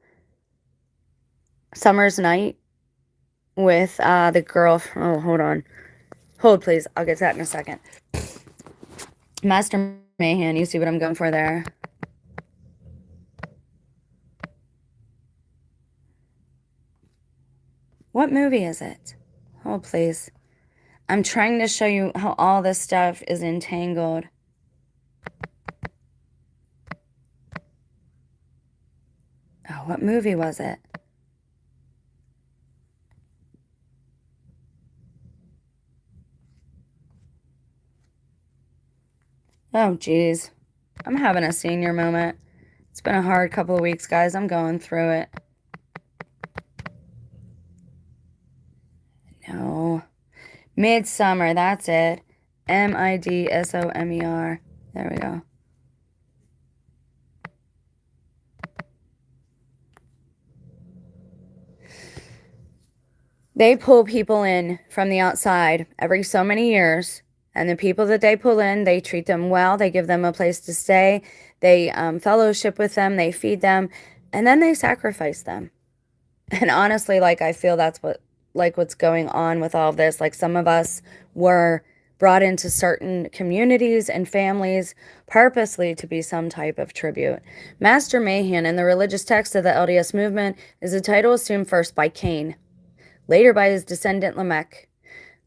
[SPEAKER 1] Summer's Night? With the girl. Oh, hold on. Hold, please. I'll get to that in a second. Master Mayhan, you see what I'm going for there? What movie is it? Hold, please. I'm trying to show you how all this stuff is entangled. Oh, what movie was it? Oh, geez. I'm having a senior moment. It's been a hard couple of weeks, guys. I'm going through it. No. Midsummer, that's it. Midsomer. There we go. They pull people in from the outside every so many years, And the people that they pull in, they treat them well. They give them a place to stay. They fellowship with them. They feed them. And then they sacrifice them. And honestly, like, I feel that's what's going on with all of this. Like, some of us were brought into certain communities and families purposely to be some type of tribute. Master Mahan in the religious text of the LDS movement is a title assumed first by Cain, later by his descendant Lamech.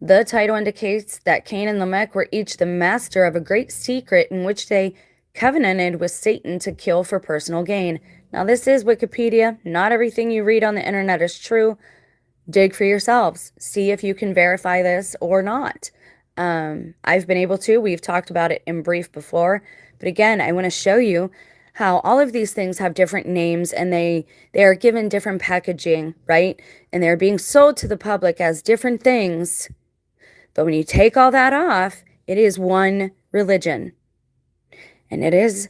[SPEAKER 1] The title indicates that Cain and Lamech were each the master of a great secret in which they covenanted with Satan to kill for personal gain. Now, this is Wikipedia. Not everything you read on the internet is true. Dig for yourselves. See if you can verify this or not. I've been able to. We've talked about it in brief before. But again, I want to show you how all of these things have different names and they are given different packaging, right? And they're being sold to the public as different things. But when you take all that off, it is one religion. And it is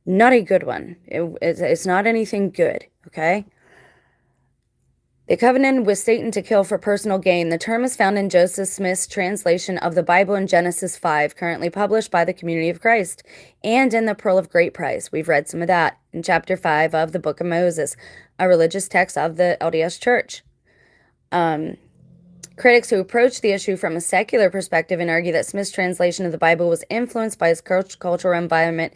[SPEAKER 1] not a good one. It's not anything good, okay? They covenanted with Satan to kill for personal gain. The term is found in Joseph Smith's translation of the Bible in Genesis 5, currently published by the Community of Christ, and in the Pearl of Great Price. We've read some of that in chapter 5 of the Book of Moses, a religious text of the LDS Church. Critics who approach the issue from a secular perspective and argue that Smith's translation of the Bible was influenced by his cultural environment,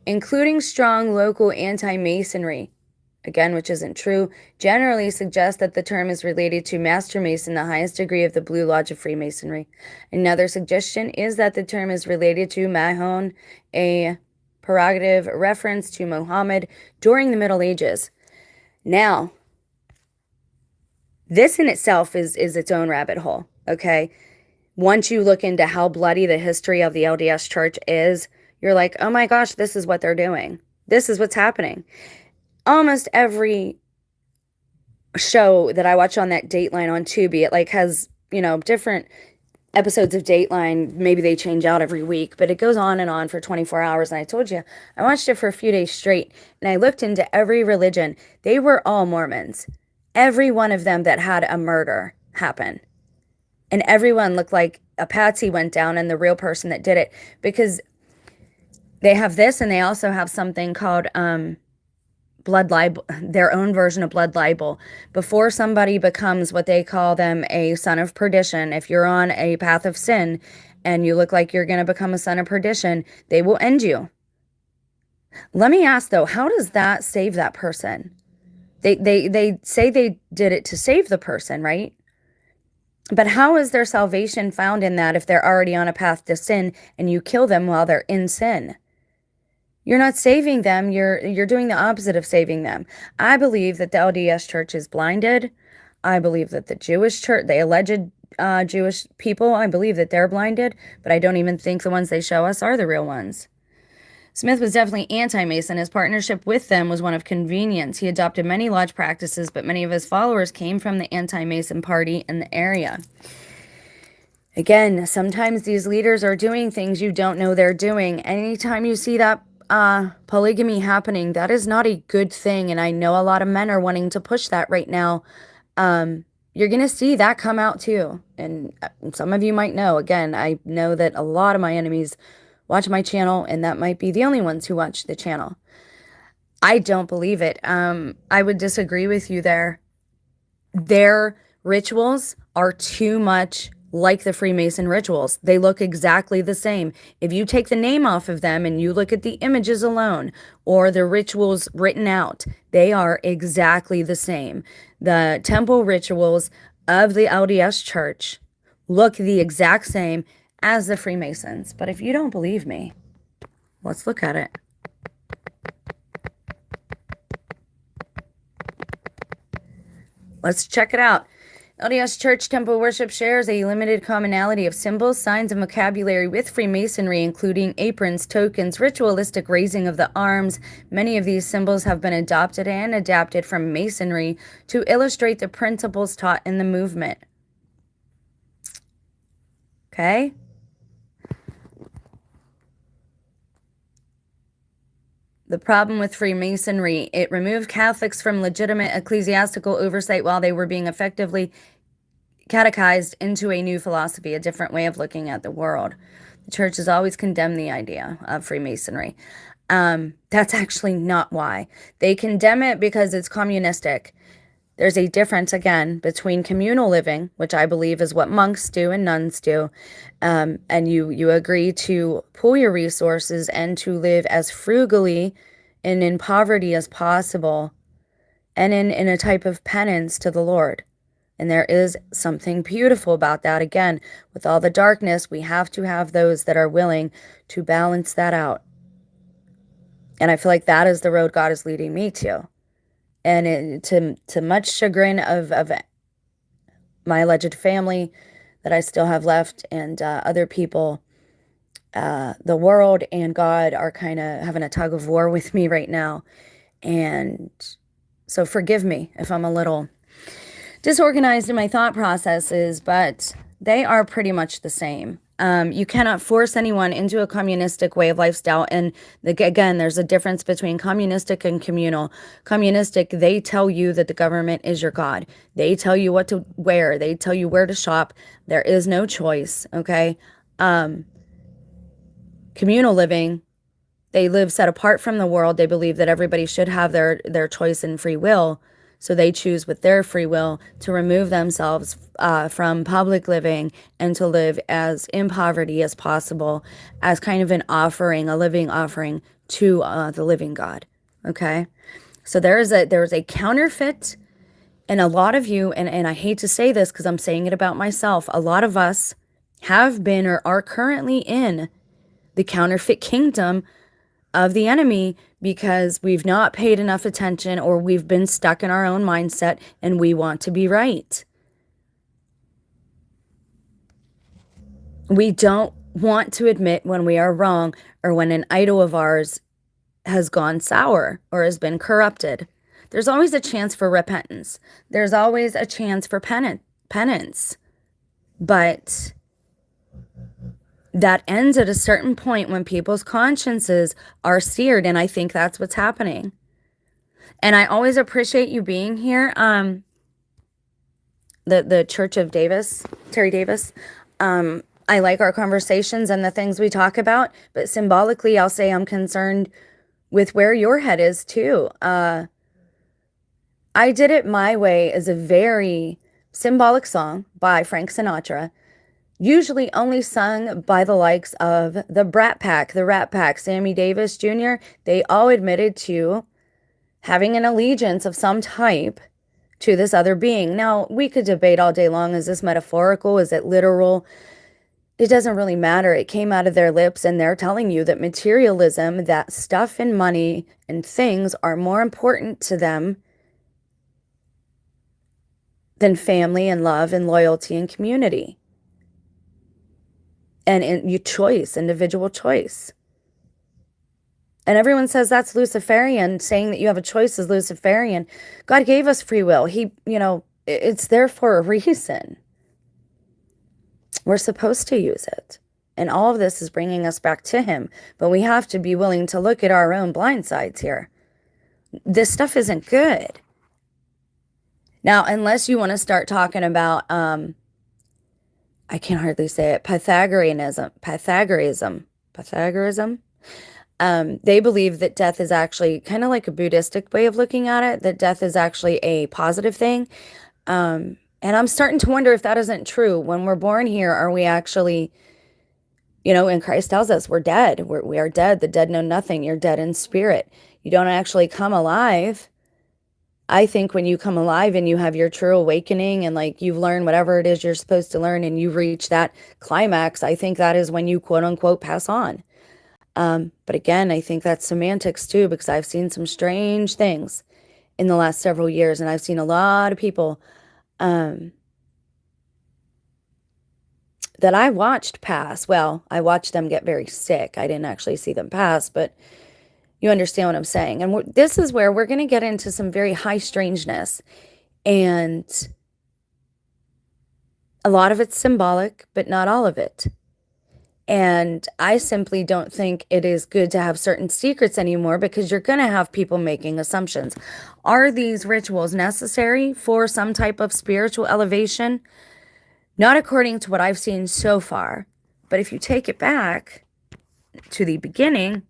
[SPEAKER 1] including strong local anti-Masonry, again, which isn't true, generally suggest that the term is related to Master Mason, the highest degree of the Blue Lodge of Freemasonry. Another suggestion is that the term is related to Mahon, a prerogative reference to Muhammad during the Middle Ages. Now, this in itself is its own rabbit hole, okay? Once you look into how bloody the history of the LDS Church is, you're like, oh my gosh, this is what they're doing. This is what's happening. Almost every show that I watch on that Dateline on Tubi, it like has, different episodes of Dateline. Maybe they change out every week, but it goes on and on for 24 hours. And I told you, I watched it for a few days straight, and I looked into every religion. They were all Mormons. Every one of them that had a murder happen. And everyone looked like a patsy went down and the real person that did it. Because they have this, and they also have something called blood libel, their own version of blood libel. Before somebody becomes what they call them a son of perdition, if you're on a path of sin and you look like you're going to become a son of perdition, they will end you. Let me ask though, how does that save that person? They say they did it to save the person, right? But how is their salvation found in that if they're already on a path to sin and you kill them while they're in sin? You're not saving them. You're doing the opposite of saving them. I believe that the LDS Church is blinded. I believe that the Jewish church, the alleged Jewish people, I believe that they're blinded, but I don't even think the ones they show us are the real ones. Smith was definitely anti-Mason. His partnership with them was one of convenience. He adopted many lodge practices, but many of his followers came from the anti-Mason party in the area. Again, sometimes these leaders are doing things you don't know they're doing. Anytime you see that polygamy happening, that is not a good thing, and I know a lot of men are wanting to push that right now. You're going to see that come out too, and some of you might know. Again, I know that a lot of my enemies watch my channel, and that might be the only ones who watch the channel. I don't believe it. I would disagree with you there. Their rituals are too much like the Freemason rituals. They look exactly the same. If you take the name off of them and you look at the images alone or the rituals written out, they are exactly the same. The temple rituals of the LDS Church look the exact same as the Freemasons. But if you don't believe me, let's look at it. Let's check it out. LDS Church temple worship shares a limited commonality of symbols, signs, and vocabulary with Freemasonry, including aprons, tokens, ritualistic raising of the arms. Many of these symbols have been adopted and adapted from Masonry to illustrate the principles taught in the movement. Okay? The problem with Freemasonry, it removed Catholics from legitimate ecclesiastical oversight while they were being effectively catechized into a new philosophy, a different way of looking at the world. The church has always condemned the idea of Freemasonry. That's actually not why. They condemn it because it's communistic. There's a difference, again, between communal living, which I believe is what monks do and nuns do, and you agree to pool your resources and to live as frugally and in poverty as possible, and in a type of penance to the Lord. And there is something beautiful about that. Again, with all the darkness, we have to have those that are willing to balance that out. And I feel like that is the road God is leading me to. And to much chagrin of my alleged family that I still have left, and other people, the world and God are kind of having a tug of war with me right now. And so forgive me if I'm a little disorganized in my thought processes, but they are pretty much the same. You cannot force anyone into a communistic way of lifestyle. And again, there's a difference between communistic and communal. Communistic, they tell you that the government is your God. They tell you what to wear. They tell you where to shop. There is no choice, okay? Communal living, they live set apart from the world. They believe that everybody should have their choice and free will. So they choose with their free will to remove themselves from public living and to live as in poverty as possible, as kind of an offering, a living offering to the living God. Okay, so there is a counterfeit, and a lot of you, and I hate to say this because I'm saying it about myself, a lot of us have been or are currently in the counterfeit kingdom of the enemy because we've not paid enough attention, or we've been stuck in our own mindset and we want to be right. We don't want to admit when we are wrong, or when an idol of ours has gone sour or has been corrupted. There's always a chance for repentance. There's always a chance for penance. But that ends at a certain point when people's consciences are seared, and I think that's what's happening. And I always appreciate you being here. The Church of Davis, Terry Davis. I like our conversations and the things we talk about, but symbolically, I'll say I'm concerned with where your head is too. I Did It My Way is a very symbolic song by Frank Sinatra, usually only sung by the likes of the Rat Pack, Sammy Davis Jr. They all admitted to having an allegiance of some type to this other being. Now, we could debate all day long, is this metaphorical? Is it literal? It doesn't really matter. It came out of their lips, and they're telling you that materialism, that stuff and money and things are more important to them than family and love and loyalty and community. And your choice, individual choice. And everyone says that's Luciferian. Saying that you have a choice is Luciferian. God gave us free will. It's there for a reason. We're supposed to use it. And all of this is bringing us back to Him. But we have to be willing to look at our own blind sides here. This stuff isn't good. Now, unless you want to start talking about, I can hardly say it, Pythagoreanism. They believe that death is actually kind of like a Buddhistic way of looking at it, that death is actually a positive thing. And I'm starting to wonder if that isn't true. When we're born here, are we actually, and Christ tells us we're dead. We are dead. The dead know nothing. You're dead in spirit. You don't actually come alive. I think when you come alive and you have your true awakening and like you've learned whatever it is you're supposed to learn and you reach that climax, I think that is when you quote unquote pass on. But again, I think that's semantics too, because I've seen some strange things in the last several years, and I've seen a lot of people that I watched pass. Well, I watched them get very sick. I didn't actually see them pass, but you understand what I'm saying. And this is where we're going to get into some very high strangeness. And a lot of it's symbolic, but not all of it. And I simply don't think it is good to have certain secrets anymore, because you're going to have people making assumptions. Are these rituals necessary for some type of spiritual elevation? Not according to what I've seen so far, but if you take it back to the beginning,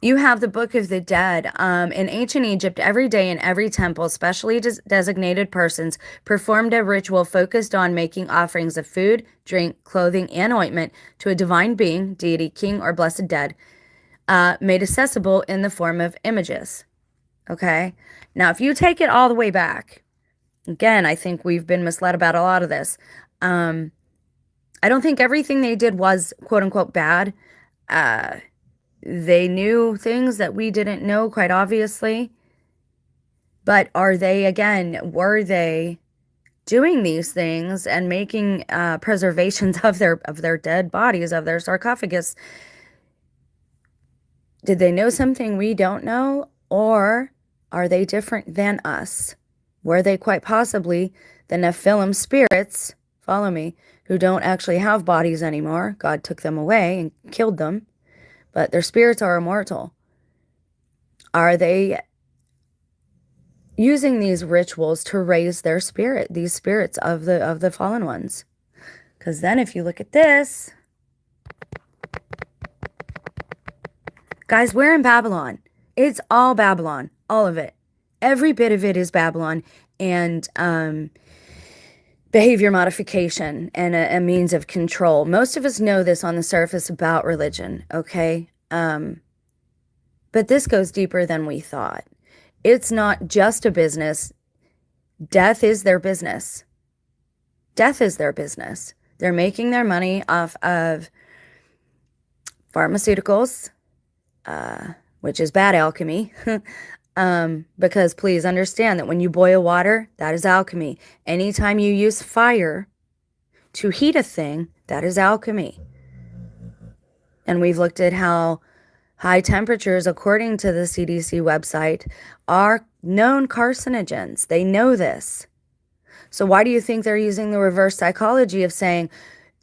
[SPEAKER 1] you have the Book of the Dead. In ancient Egypt, every day in every temple, specially designated persons performed a ritual focused on making offerings of food, drink, clothing, and ointment to a divine being, deity, king, or blessed dead, made accessible in the form of images. Okay? Now, if you take it all the way back, again, I think we've been misled about a lot of this. I don't think everything they did was quote unquote bad. They knew things that we didn't know, quite obviously. But were they doing these things and making preservations of their dead bodies, of their sarcophagus? Did they know something we don't know? Or are they different than us? Were they quite possibly the Nephilim spirits, follow me, who don't actually have bodies anymore? God took them away and killed them, but their spirits are immortal. Are they using these rituals to raise their spirit, these spirits of the fallen ones? Because then if you look at this, guys, we're in Babylon. It's all Babylon, all of it. Every bit of it is Babylon and behavior modification and a means of control. Most of us know this on the surface about religion, okay? But this goes deeper than we thought. It's not just a business. Death is their business. Death is their business. They're making their money off of pharmaceuticals, which is bad alchemy. Because please understand that when you boil water, that is alchemy. Anytime you use fire to heat a thing, that is alchemy. And we've looked at how high temperatures, according to the CDC website, are known carcinogens. They know this. So why do you think they're using the reverse psychology of saying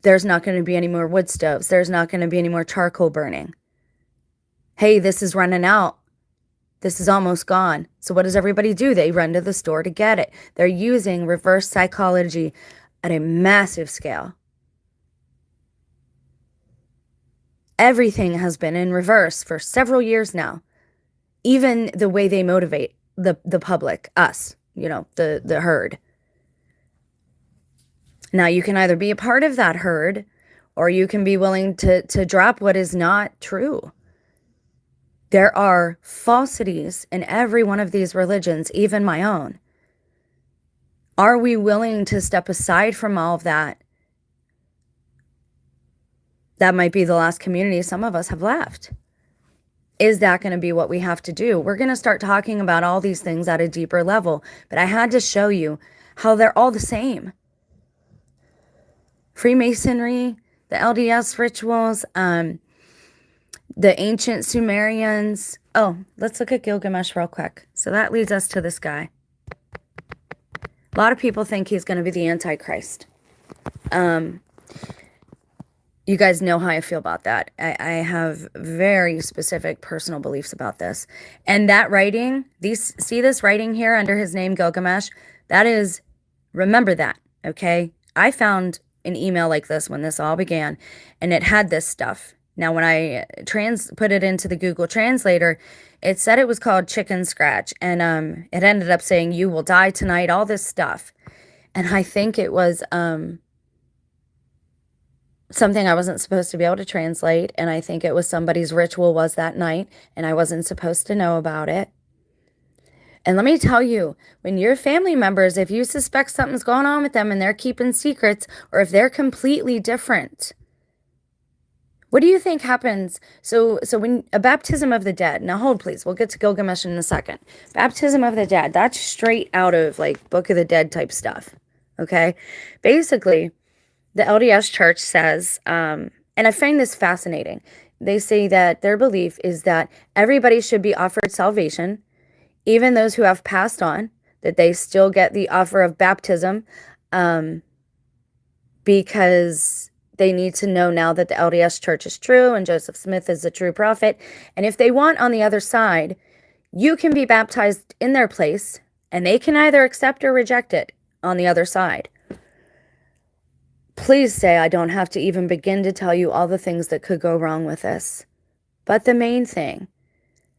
[SPEAKER 1] there's not going to be any more wood stoves, there's not going to be any more charcoal burning? Hey, this is running out. This is almost gone. So what does everybody do? They run to the store to get it. They're using reverse psychology at a massive scale. Everything has been in reverse for several years now. Even the way they motivate the public, us, the herd. Now, you can either be a part of that herd or you can be willing to drop what is not true. There are falsities in every one of these religions, even my own. Are we willing to step aside from all of that? That might be the last community some of us have left. Is that going to be what we have to do? We're going to start talking about all these things at a deeper level, but I had to show you how they're all the same. Freemasonry, the LDS rituals, the ancient Sumerians. Oh, let's look at Gilgamesh real quick. So that leads us to this guy. A lot of people think he's going to be the Antichrist. You guys know how I feel about that. I have very specific personal beliefs about this. And that writing, see this writing here under his name, Gilgamesh? That is, remember that, okay? I found an email like this when this all began, and it had this stuff. Now, when I put it into the Google Translator, it said it was called Chicken Scratch, and it ended up saying, "You will die tonight," all this stuff. And I think it was something I wasn't supposed to be able to translate, and I think it was somebody's ritual was that night, and I wasn't supposed to know about it. And let me tell you, when your family members, if you suspect something's going on with them and they're keeping secrets, or if they're completely different, what do you think happens? So when a baptism of the dead, now hold please, we'll get to Gilgamesh in a second. Baptism of the dead, that's straight out of like Book of the Dead type stuff, okay? Basically, the LDS Church says, and I find this fascinating, they say that their belief is that everybody should be offered salvation, even those who have passed on, that they still get the offer of baptism, because they need to know now that the LDS Church is true and Joseph Smith is the true prophet. And if they want on the other side, you can be baptized in their place And they can either accept or reject it on the other side. Please say I don't have to even begin to tell you all the things that could go wrong with this. But the main thing,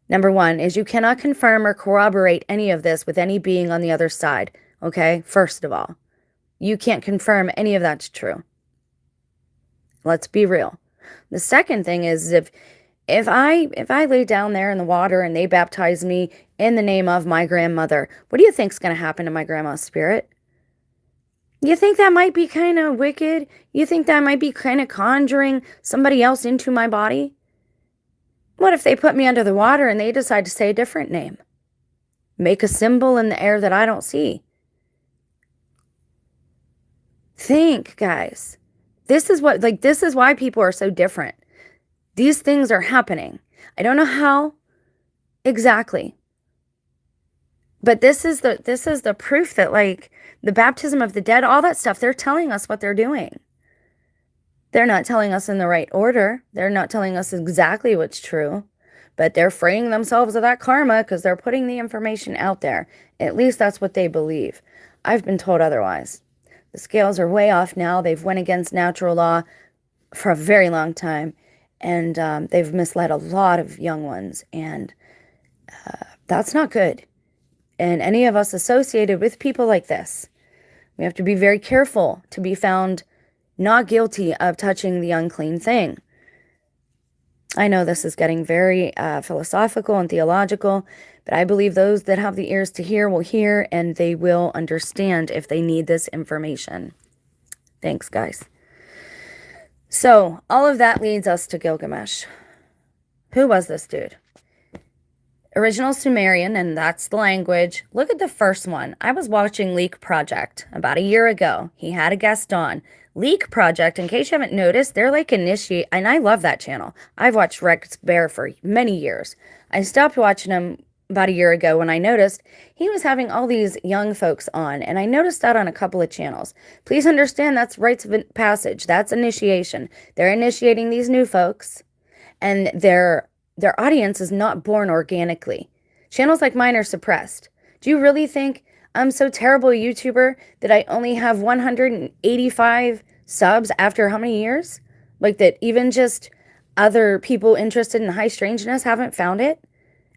[SPEAKER 1] number one, is you cannot confirm or corroborate any of this with any being on the other side. Okay? First of all, you can't confirm any of that's true. Let's be real. The second thing is if I lay down there in the water and they baptize me in the name of my grandmother, what do you think's going to happen to my grandma's spirit? You think that might be kind of wicked? You think that might be kind of conjuring somebody else into my body? What if they put me under the water and they decide to say a different name? Make a symbol in the air that I don't see. Think, guys. This is why people are so different. These things are happening. I don't know how exactly. But this is the proof that, like, the baptism of the dead, all that stuff, they're telling us what they're doing. They're not telling us in the right order. They're not telling us exactly what's true. But they're freeing themselves of that karma because they're putting the information out there. At least that's what they believe. I've been told otherwise. The scales are way off now. They've went against natural law for a very long time. And they've misled a lot of young ones. And that's not good. And any of us associated with people like this, we have to be very careful to be found not guilty of touching the unclean thing. I know this is getting very philosophical and theological, but I believe those that have the ears to hear will hear, and they will understand if they need this information. Thanks, guys. So, all of that leads us to Gilgamesh. Who was this dude? Original Sumerian, and that's the language. Look at the first one. I was watching Leak Project about a year ago. He had a guest on. Leak Project, in case you haven't noticed, they're like initiate, and I love that channel. I've watched Rex Bear for many years. I stopped watching him about a year ago when I noticed he was having all these young folks on, and I noticed that on a couple of channels. Please understand that's rites of passage. That's initiation. They're initiating these new folks, and their audience is not born organically. Channels like mine are suppressed. Do you really think I'm so terrible a YouTuber that I only have 185 subs after how many years? Like that even just other people interested in high strangeness haven't found it?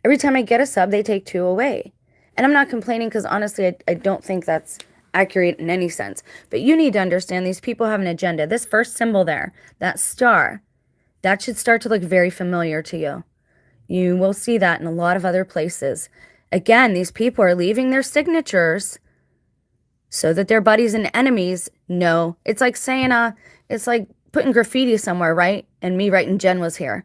[SPEAKER 1] Every time I get a sub, they take 2 away. And I'm not complaining because honestly, I don't think that's accurate in any sense. But you need to understand these people have an agenda. This first symbol there, that star, that should start to look very familiar to you. You will see that in a lot of other places. Again, these people are leaving their signatures so that their buddies and enemies know. It's like saying, it's like putting graffiti somewhere, right? And me writing Jen was here.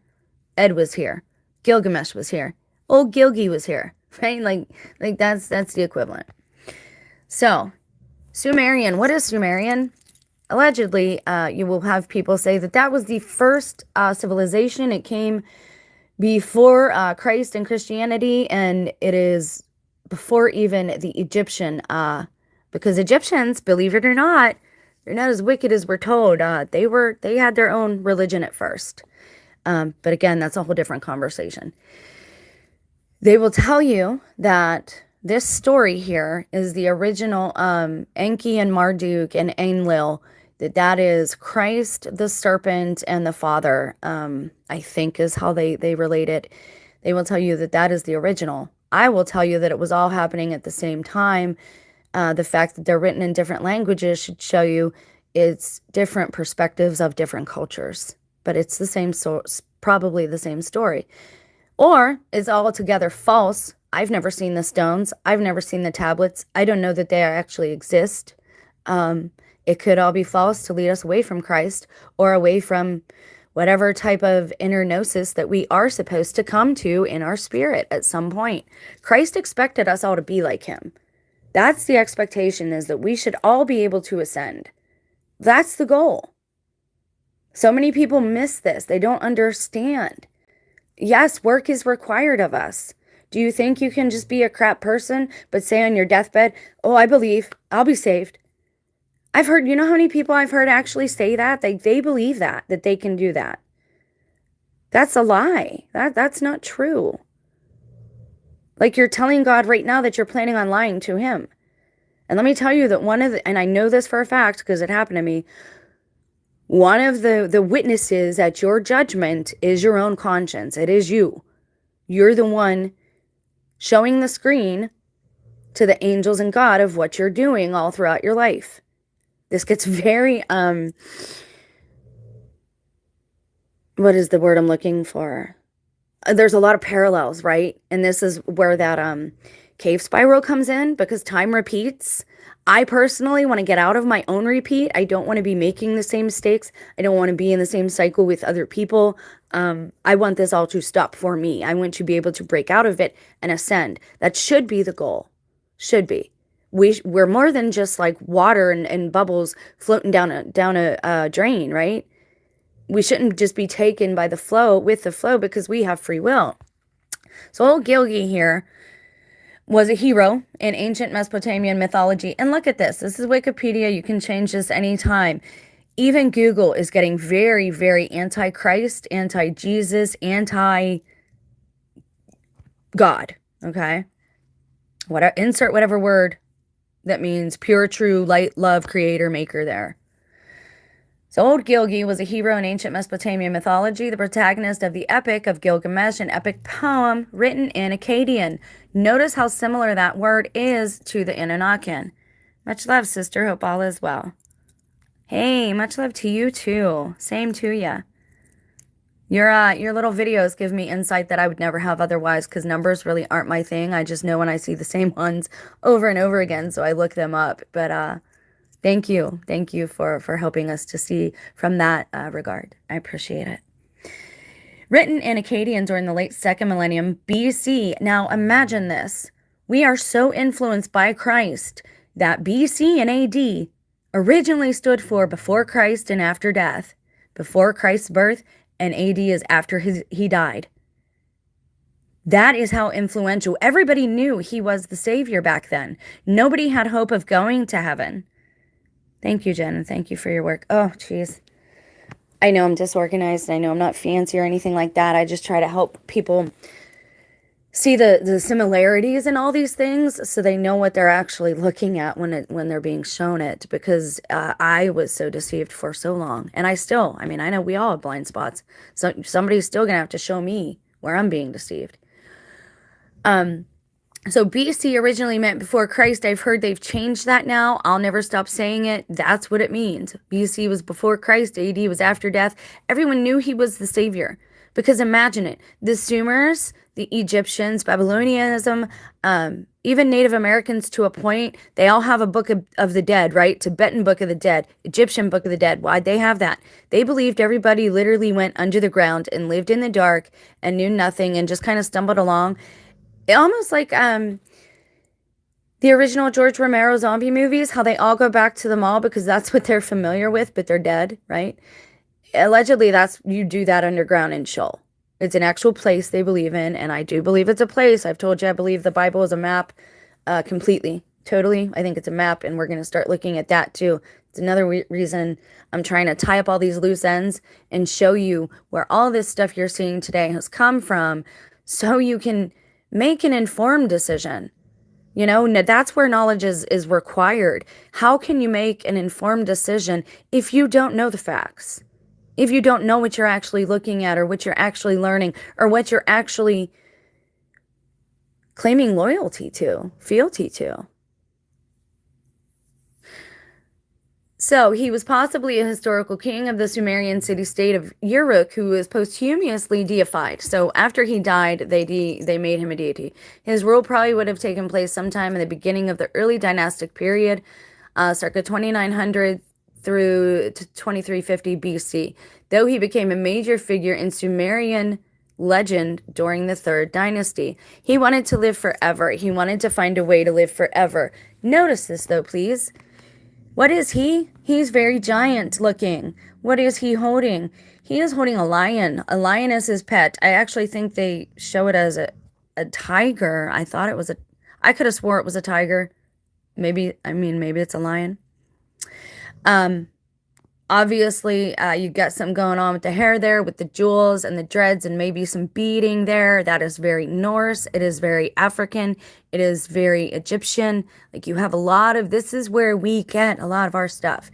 [SPEAKER 1] Ed was here. Gilgamesh was here. Old Gilgy was here, right? Like that's the equivalent. So, Sumerian. What is Sumerian? Allegedly, you will have people say that was the first civilization. It came before Christ and Christianity, and it is before even the Egyptian, because Egyptians, believe it or not, they're not as wicked as we're told. They had their own religion at first, but again, that's a whole different conversation. They will tell you that this story here is the original Enki and Marduk and Enlil, that is Christ, the serpent, and the Father, I think is how they relate it. They will tell you that is the original. I will tell you that it was all happening at the same time. The fact that they're written in different languages should show you it's different perspectives of different cultures. But it's the same probably the same story. Or it's altogether false. I've never seen the stones. I've never seen the tablets. I don't know that they actually exist. It could all be false to lead us away from Christ or away from whatever type of inner gnosis that we are supposed to come to in our spirit at some point. Christ expected us all to be like him. That's the expectation, is that we should all be able to ascend. That's the goal. So many people miss this. They don't understand. Yes, work is required of us. Do you think you can just be a crap person, but say on your deathbed, oh, I believe, I'll be saved? I've heard, you know how many people I've heard actually say that? They believe that they can do that. That's a lie. That's not true. Like you're telling God right now that you're planning on lying to him. And let me tell you that and I know this for a fact because it happened to me, one of the witnesses at your judgment is your own conscience. It is you. You're the one showing the screen to the angels and God of what you're doing all throughout your life. This gets very, what is the word I'm looking for? There's a lot of parallels, right? And this is where that cave spiral comes in because time repeats. I personally want to get out of my own repeat. I don't want to be making the same mistakes. I don't want to be in the same cycle with other people. I want this all to stop for me. I want to be able to break out of it and ascend. That should be the goal. Should be. We're more than just like water and bubbles floating down a drain, right? We shouldn't just be taken by the flow with the flow because we have free will. So old Gilgi here was a hero in ancient Mesopotamian mythology. And look at this. This is Wikipedia. You can change this anytime. Even Google is getting very, very anti-Christ, anti-Jesus, anti-God. Okay? Insert whatever word that means pure, true, light, love, creator, maker there. So old Gilgi was a hero in ancient Mesopotamian mythology, the protagonist of the Epic of Gilgamesh, an epic poem written in Akkadian. Notice how similar that word is to the Anunnakian. Much love, sister. Hope all is well. Hey, much love to you too. Same to ya. Your little videos give me insight that I would never have otherwise because numbers really aren't my thing. I just know when I see the same ones over and over again, so I look them up. But thank you. Thank you for helping us to see from that regard. I appreciate it. Written in Akkadian during the late 2nd millennium BC. Now imagine this. We are so influenced by Christ that BC and AD originally stood for before Christ and after death. Before Christ's birth, and AD is after he died. That is how influential. Everybody knew he was the Savior back then. Nobody had hope of going to heaven. Thank you, Jen, and thank you for your work. Oh, jeez. I know I'm disorganized. I know I'm not fancy or anything like that. I just try to help people see the similarities in all these things so they know what they're actually looking at when they're being shown it, because I was so deceived for so long. And I know we all have blind spots. So somebody's still going to have to show me where I'm being deceived. So BC originally meant before Christ. I've heard they've changed that now. I'll never stop saying it. That's what it means. BC was before Christ. AD was after death. Everyone knew he was the Savior. Because imagine it. The Sumers, the Egyptians, Babylonianism, even Native Americans to a point, they all have a book of the dead, right? Tibetan Book of the Dead, Egyptian Book of the Dead. Why'd they have that? They believed everybody literally went under the ground and lived in the dark and knew nothing and just kind of stumbled along. Almost like the original George Romero zombie movies, how they all go back to the mall because that's what they're familiar with, but they're dead, right? Allegedly, you do that underground in Sheol. It's an actual place they believe in, and I do believe it's a place. I've told you I believe the Bible is a map completely, totally. I think it's a map, and we're going to start looking at that too. It's another reason I'm trying to tie up all these loose ends and show you where all this stuff you're seeing today has come from so you can make an informed decision. You know, that's where knowledge is required. How can you make an informed decision if you don't know the facts? If you don't know what you're actually looking at or what you're actually learning or what you're actually claiming loyalty to, fealty to. So he was possibly a historical king of the Sumerian city-state of Uruk, who was posthumously deified. So after he died, they made him a deity. His rule probably would have taken place sometime in the beginning of the early dynastic period, circa 2900 through 2350 BC, though he became a major figure in Sumerian legend during the 3rd dynasty. He wanted to live forever. He wanted to find a way to live forever. Notice this, though, please. What is he? He's very giant looking. What is he holding? He is holding a lion. A lion is his pet. I actually think they show it as a tiger. I thought it was I could have swore it was a tiger. Maybe it's a lion. Obviously, you got something going on with the hair there, with the jewels and the dreads, and maybe some beading there. That is very Norse. It is very African. It is very Egyptian. Like you have a lot of this is where we get a lot of our stuff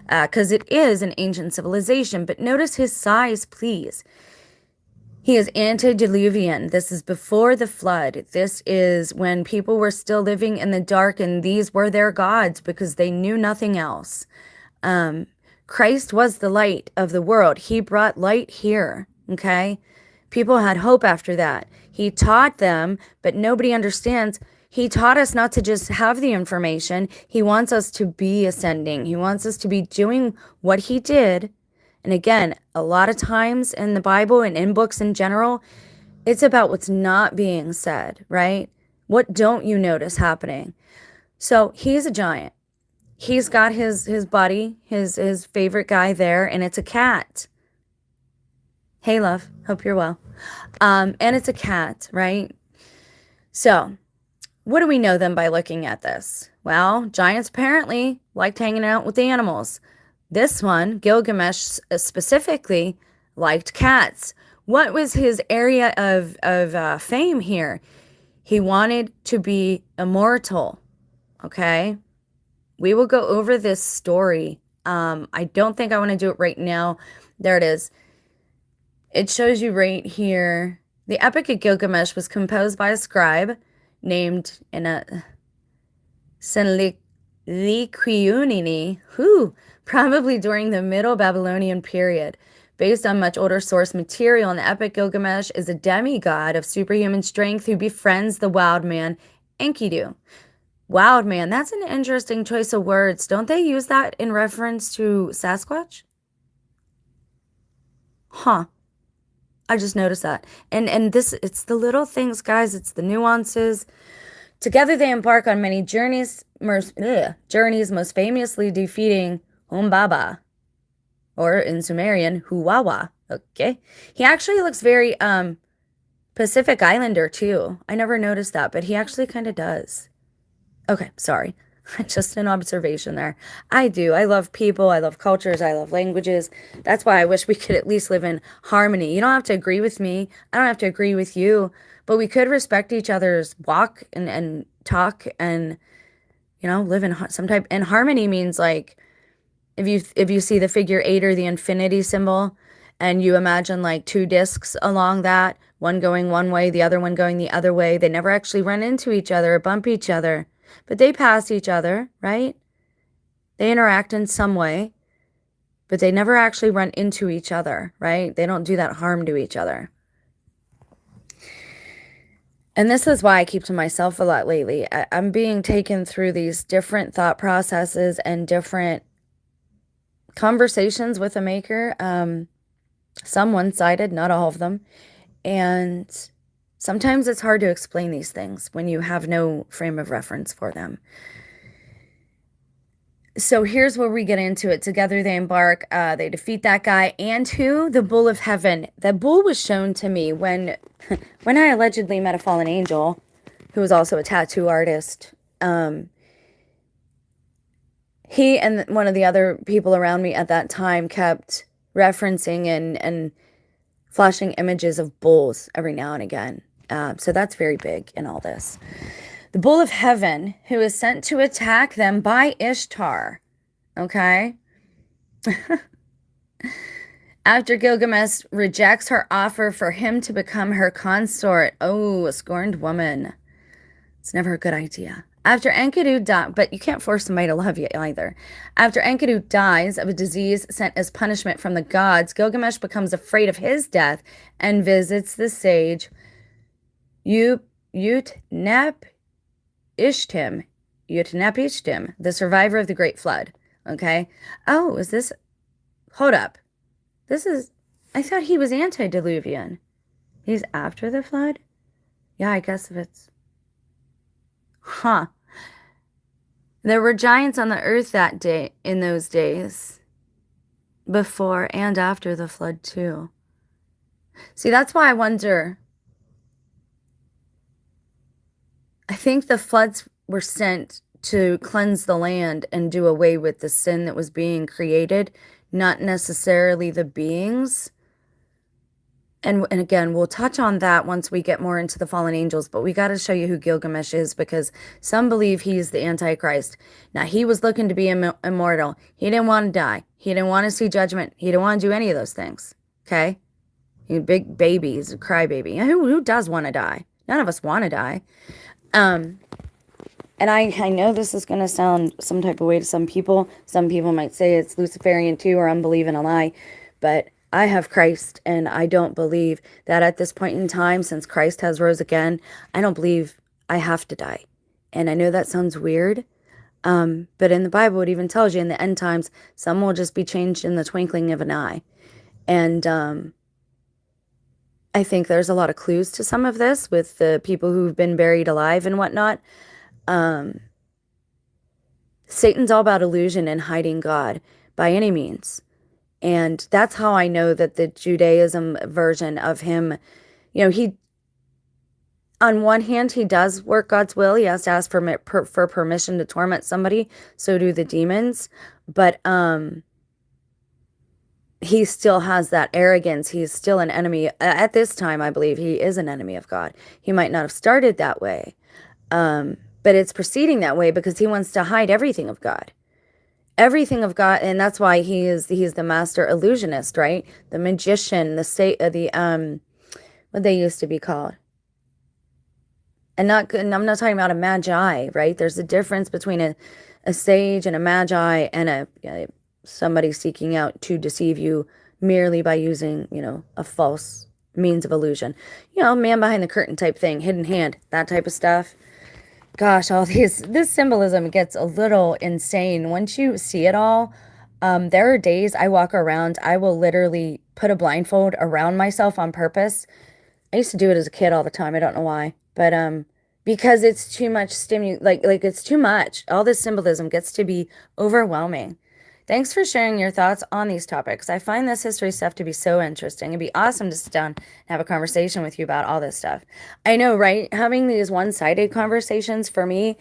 [SPEAKER 1] because it is an ancient civilization. But notice his size, please. He is antediluvian. This is before the flood. This is when people were still living in the dark, and these were their gods because they knew nothing else. Christ was the light of the world. He brought light here, okay? People had hope after that. He taught them, but nobody understands. He taught us not to just have the information. He wants us to be ascending. He wants us to be doing what he did. And again, a lot of times in the Bible and in books in general, it's about what's not being said, right? What don't you notice happening? So he's a giant. He's got his buddy, his favorite guy there, and it's a cat. Hey, love. Hope you're well. And it's a cat, right? So what do we know then by looking at this? Well, giants apparently liked hanging out with the animals. This one, Gilgamesh specifically, liked cats. What was his area of fame here? He wanted to be immortal, okay? We will go over this story. I don't think I want to do it right now. There it is. It shows you right here. The Epic of Gilgamesh was composed by a scribe named Senliquiunini, who probably during the Middle Babylonian period. Based on much older source material, and the Epic Gilgamesh is a demigod of superhuman strength who befriends the wild man Enkidu. Wild man, that's an interesting choice of words. Don't they use that in reference to Sasquatch? Huh. I just noticed that. And this, it's the little things, guys. It's the nuances. Together they embark on many journeys, most famously defeating Humbaba, or in Sumerian, Huwawa. Okay. He actually looks very Pacific Islander too. I never noticed that, but he actually kind of does. Okay, sorry. Just an observation there. I do. I love people. I love cultures. I love languages. That's why I wish we could at least live in harmony. You don't have to agree with me. I don't have to agree with you. But we could respect each other's walk and talk and, live in some type. And harmony means like if you see the figure 8 or the infinity symbol and you imagine like two discs along that, one going one way, the other one going the other way, they never actually run into each other or bump each other. But they pass each other, right? They interact in some way, but they never actually run into each other, right? They don't do that harm to each other. And this is why I keep to myself a lot lately. I'm being taken through these different thought processes and different conversations with a maker. Some one-sided, not all of them. And sometimes it's hard to explain these things when you have no frame of reference for them. So here's where we get into it. Together they embark. They defeat that guy. And who? The bull of heaven. That bull was shown to me when I allegedly met a fallen angel who was also a tattoo artist. He and one of the other people around me at that time kept referencing and flashing images of bulls every now and again. So that's very big in all this. The bull of heaven, who is sent to attack them by Ishtar. Okay? After Gilgamesh rejects her offer for him to become her consort. Oh, a scorned woman. It's never a good idea. After Enkidu died, but you can't force somebody to love you either. After Enkidu dies of a disease sent as punishment from the gods, Gilgamesh becomes afraid of his death and visits the sage Utnapishtim, the survivor of the Great Flood. Okay? Oh, is this... Hold up. I thought he was antediluvian. He's after the flood? Yeah, I guess if it's... Huh. There were giants on the earth that day, in those days. Before and after the flood, too. See, that's why I wonder... I think the floods were sent to cleanse the land and do away with the sin that was being created, not necessarily the beings. And again, we'll touch on that once we get more into the fallen angels, but we got to show you who Gilgamesh is because some believe he's the Antichrist. Now, he was looking to be immortal. He didn't want to die. He didn't want to see judgment. He didn't want to do any of those things. Okay? He's a big baby. He's a crybaby. Who does want to die? None of us want to die. And I know this is going to sound some type of way to some people. Some people might say it's Luciferian too, or I'm believing a lie. But I have Christ, and I don't believe that at this point in time, since Christ has rose again, I don't believe I have to die. And I know that sounds weird, but in the Bible, it even tells you in the end times, some will just be changed in the twinkling of an eye. And I think there's a lot of clues to some of this with the people who've been buried alive and whatnot. Satan's all about illusion and hiding God by any means. And that's how I know that the Judaism version of him, he, on one hand, he does work God's will. He has to ask for permission to torment somebody. So do the demons. But he still has that arrogance. He's still an enemy. At this time, I believe he is an enemy of God. He might not have started that way. But it's proceeding that way because he wants to hide everything of God. Everything of God, and that's why he's the master illusionist, right? The magician, what they used to be called. And I'm not talking about a magi, right? There's a difference between a sage and a magi and somebody seeking out to deceive you merely by using, a false means of illusion. Man behind the curtain type thing, hidden hand, that type of stuff. Gosh, this symbolism gets a little insane. Once you see it all, there are days I walk around, I will literally put a blindfold around myself on purpose. I used to do it as a kid all the time. I don't know why, but because it's too much like it's too much. All this symbolism gets to be overwhelming. Thanks for sharing your thoughts on these topics. I find this history stuff to be so interesting. It'd be awesome to sit down and have a conversation with you about all this stuff. I know, right? Having these one-sided conversations for me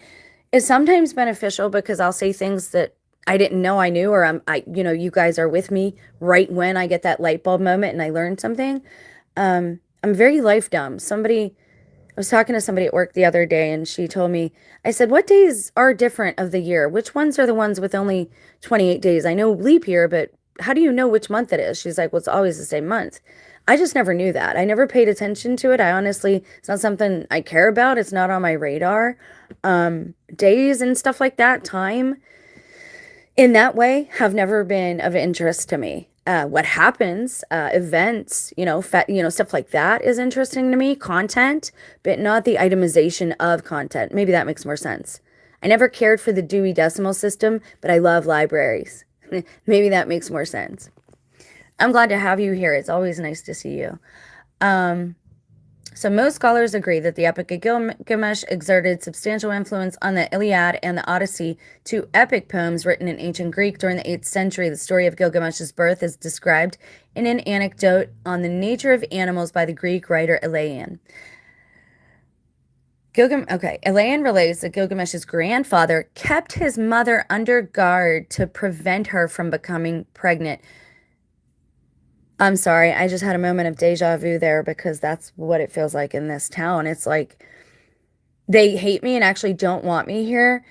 [SPEAKER 1] is sometimes beneficial because I'll say things that I didn't know I knew, or you guys are with me right when I get that light bulb moment and I learn something. I'm very life dumb. I was talking to somebody at work the other day and she told me, I said, what days are different of the year? Which ones are the ones with only 28 days? I know leap year, but how do you know which month it is? She's like, well, it's always the same month. I just never knew that. I never paid attention to it. It's not something I care about. It's not on my radar. Days and stuff like that, time in that way have never been of interest to me. What happens, events, stuff like that is interesting to me, content, but not the itemization of content. Maybe that makes more sense. I never cared for the Dewey Decimal System, but I love libraries. Maybe that makes more sense. I'm glad to have you here. It's always nice to see you. So most scholars agree that the Epic of Gilgamesh exerted substantial influence on the Iliad and the Odyssey, two epic poems written in ancient Greek during the 8th century. The story of Gilgamesh's birth is described in an anecdote on the nature of animals by the Greek writer Aeolian. Aeolian relates that Gilgamesh's grandfather kept his mother under guard to prevent her from becoming pregnant. I'm sorry, I just had a moment of deja vu there because that's what it feels like in this town. It's like they hate me and actually don't want me here,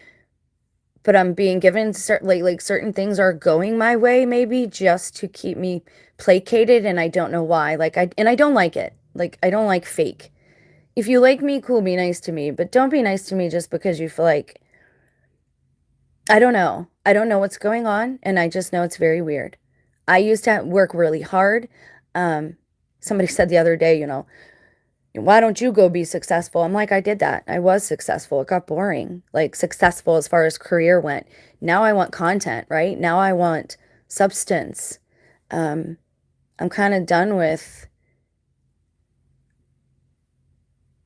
[SPEAKER 1] but I'm being given certain things are going my way maybe just to keep me placated, and I don't know why. I don't like it. I don't like fake. If you like me, cool, be nice to me, but don't be nice to me just because you feel like I don't know. I don't know what's going on, and I just know it's very weird. I used to work really hard. Somebody said the other day, why don't you go be successful? I'm like, I did that. I was successful. It got boring. Successful as far as career went. Now I want content, right? Now I want substance. I'm kind of done with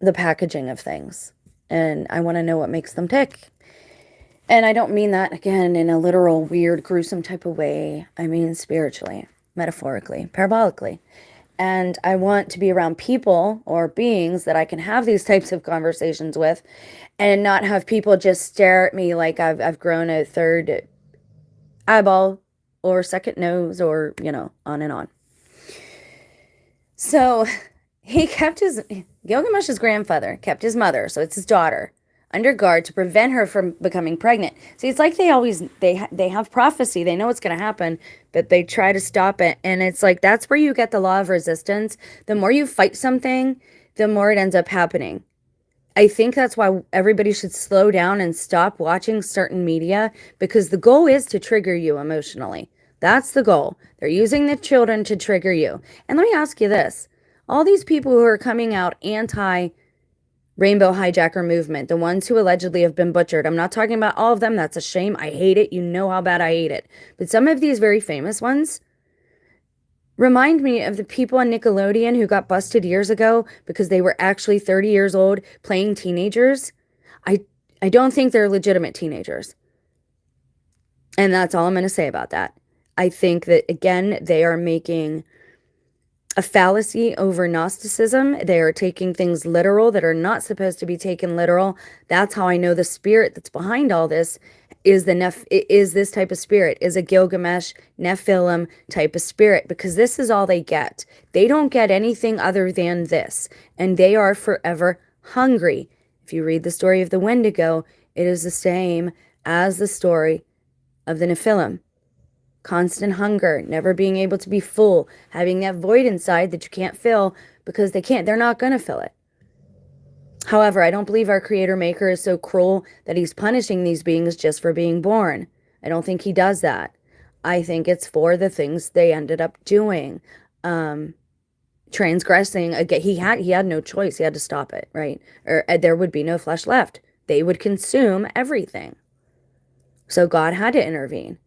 [SPEAKER 1] the packaging of things. And I want to know what makes them tick. And I don't mean that, again, in a literal, weird, gruesome type of way. I mean spiritually, metaphorically, parabolically. And I want to be around people or beings that I can have these types of conversations with and not have people just stare at me like I've grown a third eyeball or second nose or, on and on. So Gilgamesh's grandfather kept his mother, so it's his daughter, under guard to prevent her from becoming pregnant. See, it's like they have prophecy. They know what's going to happen, but they try to stop it. And it's like, that's where you get the law of resistance. The more you fight something, the more it ends up happening. I think that's why everybody should slow down and stop watching certain media, because the goal is to trigger you emotionally. That's the goal. They're using the children to trigger you. And let me ask you this. All these people who are coming out anti-rainbow hijacker movement, the ones who allegedly have been butchered, I'm not talking about all of them. That's a shame. I hate it. You know how bad I hate it. But some of these very famous ones remind me of the people on Nickelodeon who got busted years ago because they were actually 30 years old playing teenagers. I don't think they're legitimate teenagers. And that's all I'm going to say about that. I think that, again, they are making a fallacy over Gnosticism. They are taking things literal that are not supposed to be taken literal. That's how I know the spirit that's behind all this is this type of spirit, is a Gilgamesh, Nephilim type of spirit, because this is all they get. They don't get anything other than this, and they are forever hungry. If you read the story of the Wendigo, it is the same as the story of the Nephilim. Constant hunger, never being able to be full, having that void inside that you can't fill because they're not going to fill it. However, I don't believe our creator maker is so cruel that he's punishing these beings just for being born. I don't think he does that. I think it's for the things they ended up doing. Transgressing, again, he had no choice. He had to stop it, right? Or there would be no flesh left. They would consume everything. So God had to intervene.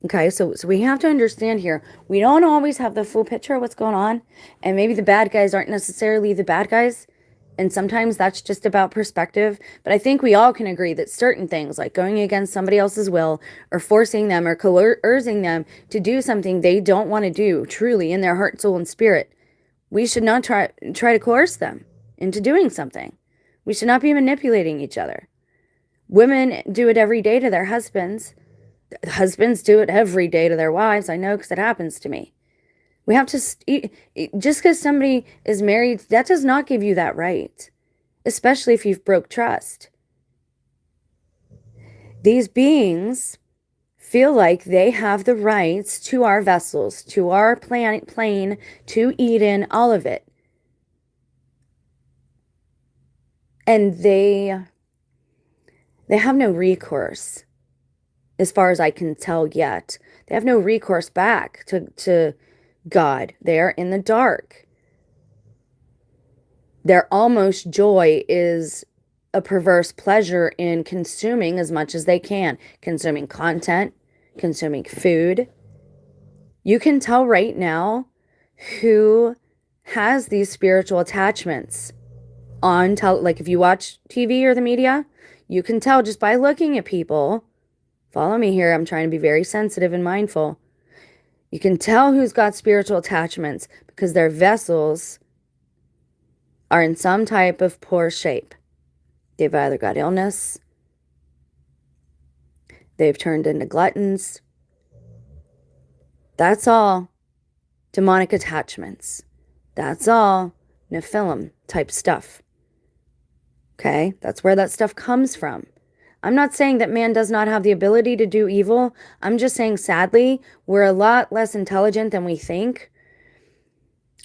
[SPEAKER 1] Okay, so we have to understand here, we don't always have the full picture of what's going on, and maybe the bad guys aren't necessarily the bad guys, and sometimes that's just about perspective, but I think we all can agree that certain things, like going against somebody else's will, or forcing them, or coercing them to do something they don't want to do, truly, in their heart, soul, and spirit, we should not try to coerce them into doing something. We should not be manipulating each other. Women do it every day to their husbands. Husbands do it every day to their wives. I know, because it happens to me. We have to, just because somebody is married, that does not give you that right, especially if you've broke trust. These beings feel like they have the rights to our vessels, to our plane, to Eden, all of it. And they have no recourse. As far as I can tell yet, they have no recourse back to God. They are in the dark. Their almost joy is a perverse pleasure in consuming as much as they can, consuming content, consuming food. You can tell right now who has these spiritual attachments on, like if you watch TV or the media, you can tell just by looking at people. Follow me here. I'm trying to be very sensitive and mindful. You can tell who's got spiritual attachments because their vessels are in some type of poor shape. They've either got illness, they've turned into gluttons. That's all demonic attachments. That's all Nephilim type stuff. Okay? That's where that stuff comes from. I'm not saying that man does not have the ability to do evil. I'm just saying, sadly, we're a lot less intelligent than we think.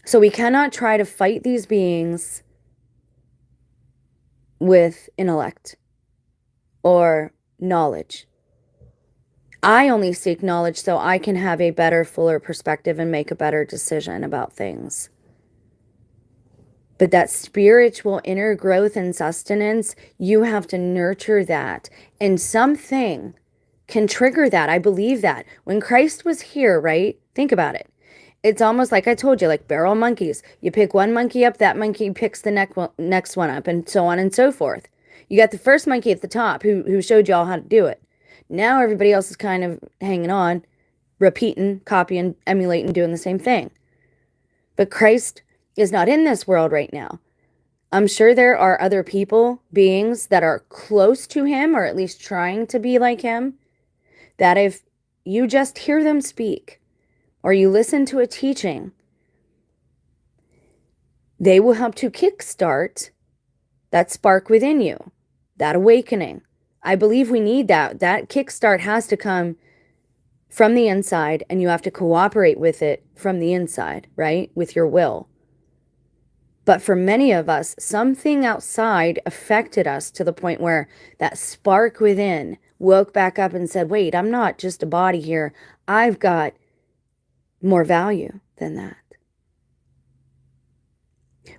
[SPEAKER 1] So we cannot try to fight these beings with intellect or knowledge. I only seek knowledge so I can have a better, fuller perspective and make a better decision about things. But that spiritual inner growth and sustenance, you have to nurture that. And something can trigger that. I believe that. When Christ was here, right? Think about it. It's almost like I told you, like barrel monkeys. You pick one monkey up, that monkey picks the next one up, and so on and so forth. You got the first monkey at the top who showed you all how to do it. Now everybody else is kind of hanging on, repeating, copying, emulating, doing the same thing. But Christ is not in this world right now. I'm sure there are other people, beings that are close to him, or at least trying to be like him, that if you just hear them speak or you listen to a teaching, they will help to kickstart that spark within you, that awakening. I believe we need that. That kickstart has to come from the inside, and you have to cooperate with it from the inside, right? With your will. But for many of us, something outside affected us to the point where that spark within woke back up and said, wait, I'm not just a body here. I've got more value than that.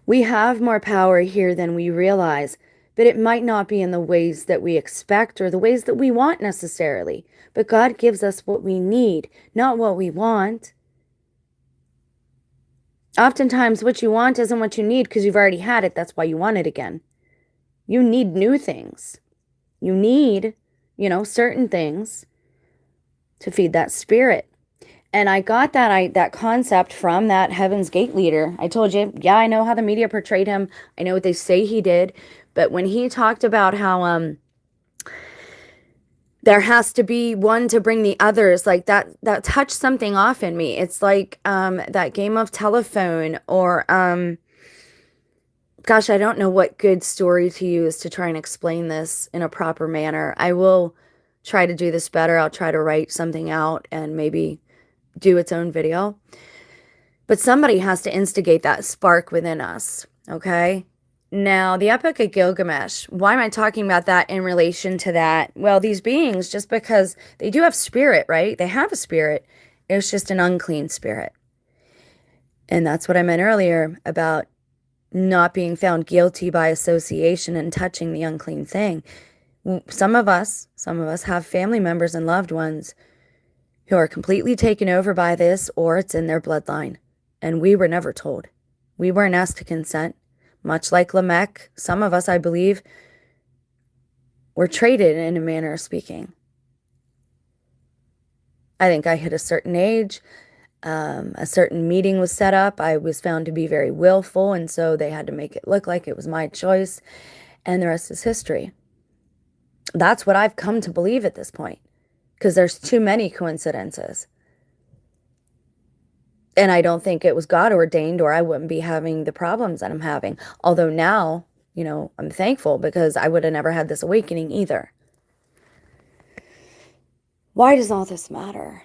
[SPEAKER 1] We have more power here than we realize, but it might not be in the ways that we expect or the ways that we want necessarily. But God gives us what we need, not what we want. Oftentimes, what you want isn't what you need because you've already had it. That's why you want it again. You need new things. You need, certain things to feed that spirit. And I got that concept from that Heaven's Gate leader. I told you, yeah, I know how the media portrayed him. I know what they say he did. But when he talked about how there has to be one to bring the others, like that touched something off in me. It's like that game of telephone, or gosh, I don't know what good story to use to try and explain this in a proper manner. I will try to do this better. I'll try to write something out and maybe do its own video. But somebody has to instigate that spark within us, okay? Now, the Epic of Gilgamesh, why am I talking about that in relation to that? Well, these beings, just because they do have spirit, right? They have a spirit. It's just an unclean spirit. And that's what I meant earlier about not being found guilty by association and touching the unclean thing. Some of us have family members and loved ones who are completely taken over by this, or it's in their bloodline. And we were never told. We weren't asked to consent. Much like Lamech, some of us, I believe, were traded in a manner of speaking. I think I hit a certain age. A certain meeting was set up. I was found to be very willful, and so they had to make it look like it was my choice. And the rest is history. That's what I've come to believe at this point, because there's too many coincidences. And I don't think it was God ordained, or I wouldn't be having the problems that I'm having. Although now, I'm thankful, because I would have never had this awakening either. Why does all this matter?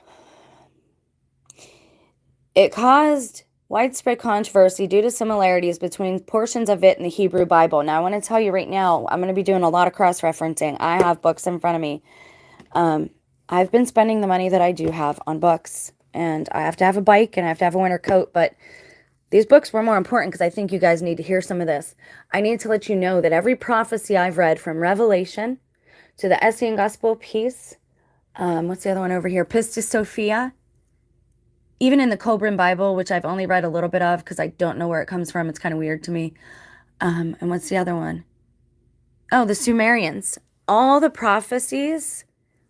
[SPEAKER 1] It caused widespread controversy due to similarities between portions of it in the Hebrew Bible. Now, I want to tell you right now, I'm going to be doing a lot of cross-referencing. I have books in front of me. I've been spending the money that I do have on books. And I have to have a bike and I have to have a winter coat. But these books were more important because I think you guys need to hear some of this. I need to let you know that every prophecy I've read, from Revelation to the Essay and Gospel of Peace, what's the other one over here? Pistis Sophia. Even in the Cobran Bible, which I've only read a little bit of because I don't know where it comes from. It's kind of weird to me. And what's the other one? Oh, the Sumerians. All the prophecies,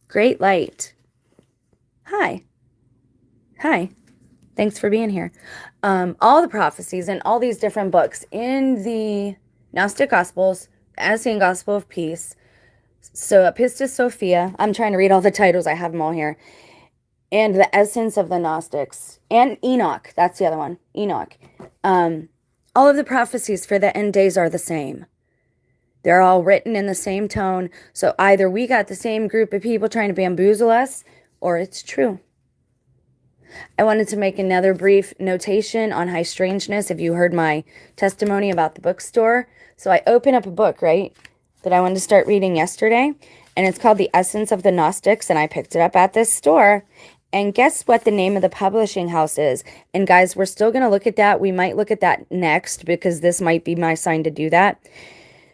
[SPEAKER 1] great light. Hi. Thanks for being here. All the prophecies and all these different books in the Gnostic Gospels, Essay and Gospel of Peace, so Pistis Sophia, I'm trying to read all the titles, I have them all here, and the Essence of the Gnostics, and Enoch, that's the other one, Enoch. All of the prophecies for the end days are the same. They're all written in the same tone, so either we got the same group of people trying to bamboozle us, or it's true. I wanted to make another brief notation on high strangeness if you heard my testimony about the bookstore. So I opened up a book, right, that I wanted to start reading yesterday, and it's called The Essence of the Gnostics, and I picked it up at this store. And guess what the name of the publishing house is? And guys, we're still going to look at that. We might look at that next because this might be my sign to do that.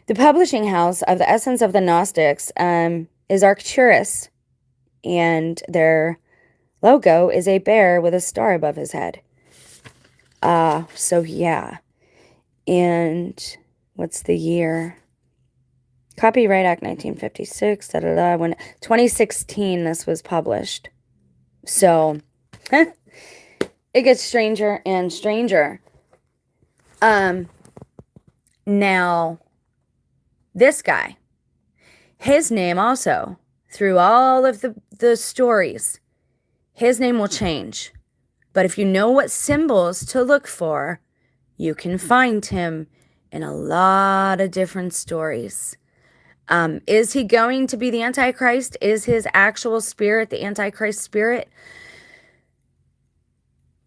[SPEAKER 1] The publishing house of The Essence of the Gnostics is Arcturus, and their logo is a bear with a star above his head. So yeah. And what's the year? Copyright Act 1956, when 2016 this was published. So it gets stranger and stranger. Now this guy, his name also, through all of the stories, his name will change. But if you know what symbols to look for, you can find him in a lot of different stories. Is he going to be the Antichrist? Is his actual spirit the Antichrist spirit?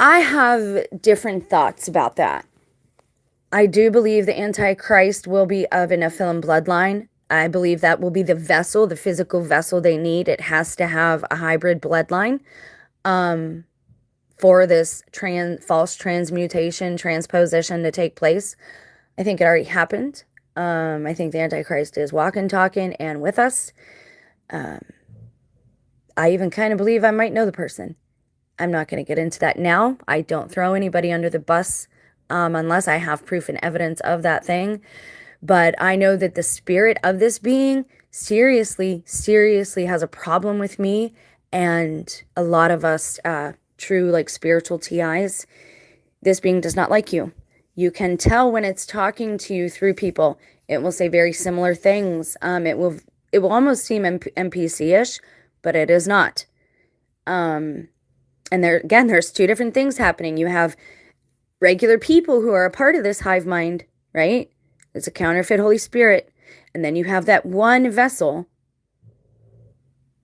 [SPEAKER 1] I have different thoughts about that. I do believe the Antichrist will be of an Nephilim bloodline. I believe that will be the vessel, the physical vessel they need. It has to have a hybrid bloodline for this false transmutation, transposition to take place. I think it already happened. I think the Antichrist is walking, talking, and with us. I even kind of believe I might know the person. I'm not going to get into that now. I don't throw anybody under the bus unless I have proof and evidence of that thing. But I know that the spirit of this being seriously, seriously has a problem with me and a lot of us true like spiritual TIs. This being does not like you. You can tell when it's talking to you through people. It will say very similar things. It will almost seem NPC-ish, but it is not. And there's two different things happening. You have regular people who are a part of this hive mind, right? It's a counterfeit Holy Spirit. And then you have that one vessel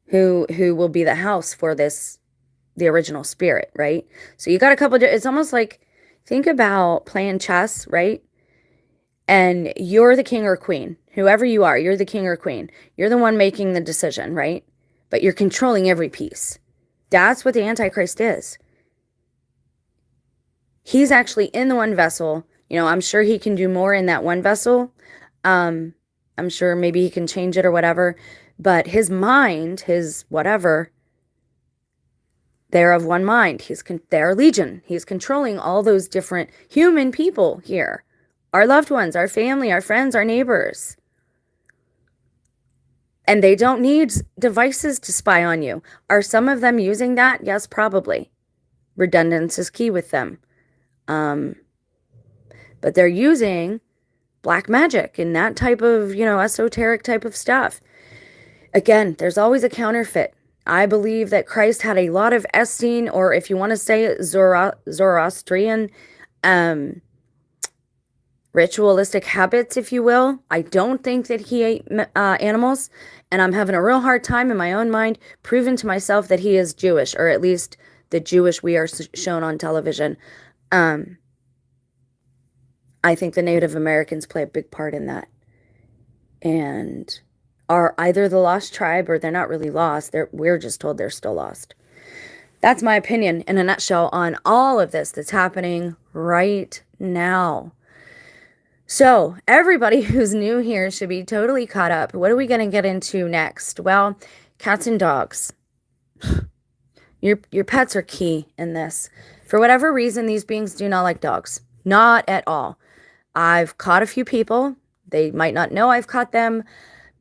[SPEAKER 1] who will be the house for the original spirit, right? So you got a couple it's almost like, think about playing chess, right? And you're the king or queen. Whoever you are, you're the king or queen. You're the one making the decision, right? But you're controlling every piece. That's what the Antichrist is. He's actually in the one vessel. You know, I'm sure he can do more in that one vessel. I'm sure maybe he can change it or whatever. But his mind, his whatever, they're of one mind. They're legion. He's controlling all those different human people here. Our loved ones, our family, our friends, our neighbors. And they don't need devices to spy on you. Are some of them using that? Yes, probably. Redundance is key with them. But they're using black magic and that type of, esoteric type of stuff. Again, there's always a counterfeit. I believe that Christ had a lot of Essene, or if you want to say it, Zoroastrian, ritualistic habits, if you will. I don't think that he ate animals, and I'm having a real hard time in my own mind proving to myself that he is Jewish, or at least the Jewish we are shown on television. I think the Native Americans play a big part in that, and are either the lost tribe or they're not really lost. We're just told they're still lost. That's my opinion in a nutshell on all of this that's happening right now. So everybody who's new here should be totally caught up. What are we going to get into next? Well, cats and dogs. Your pets are key in this. For whatever reason, these beings do not like dogs. Not at all. I've caught a few people. They might not know I've caught them,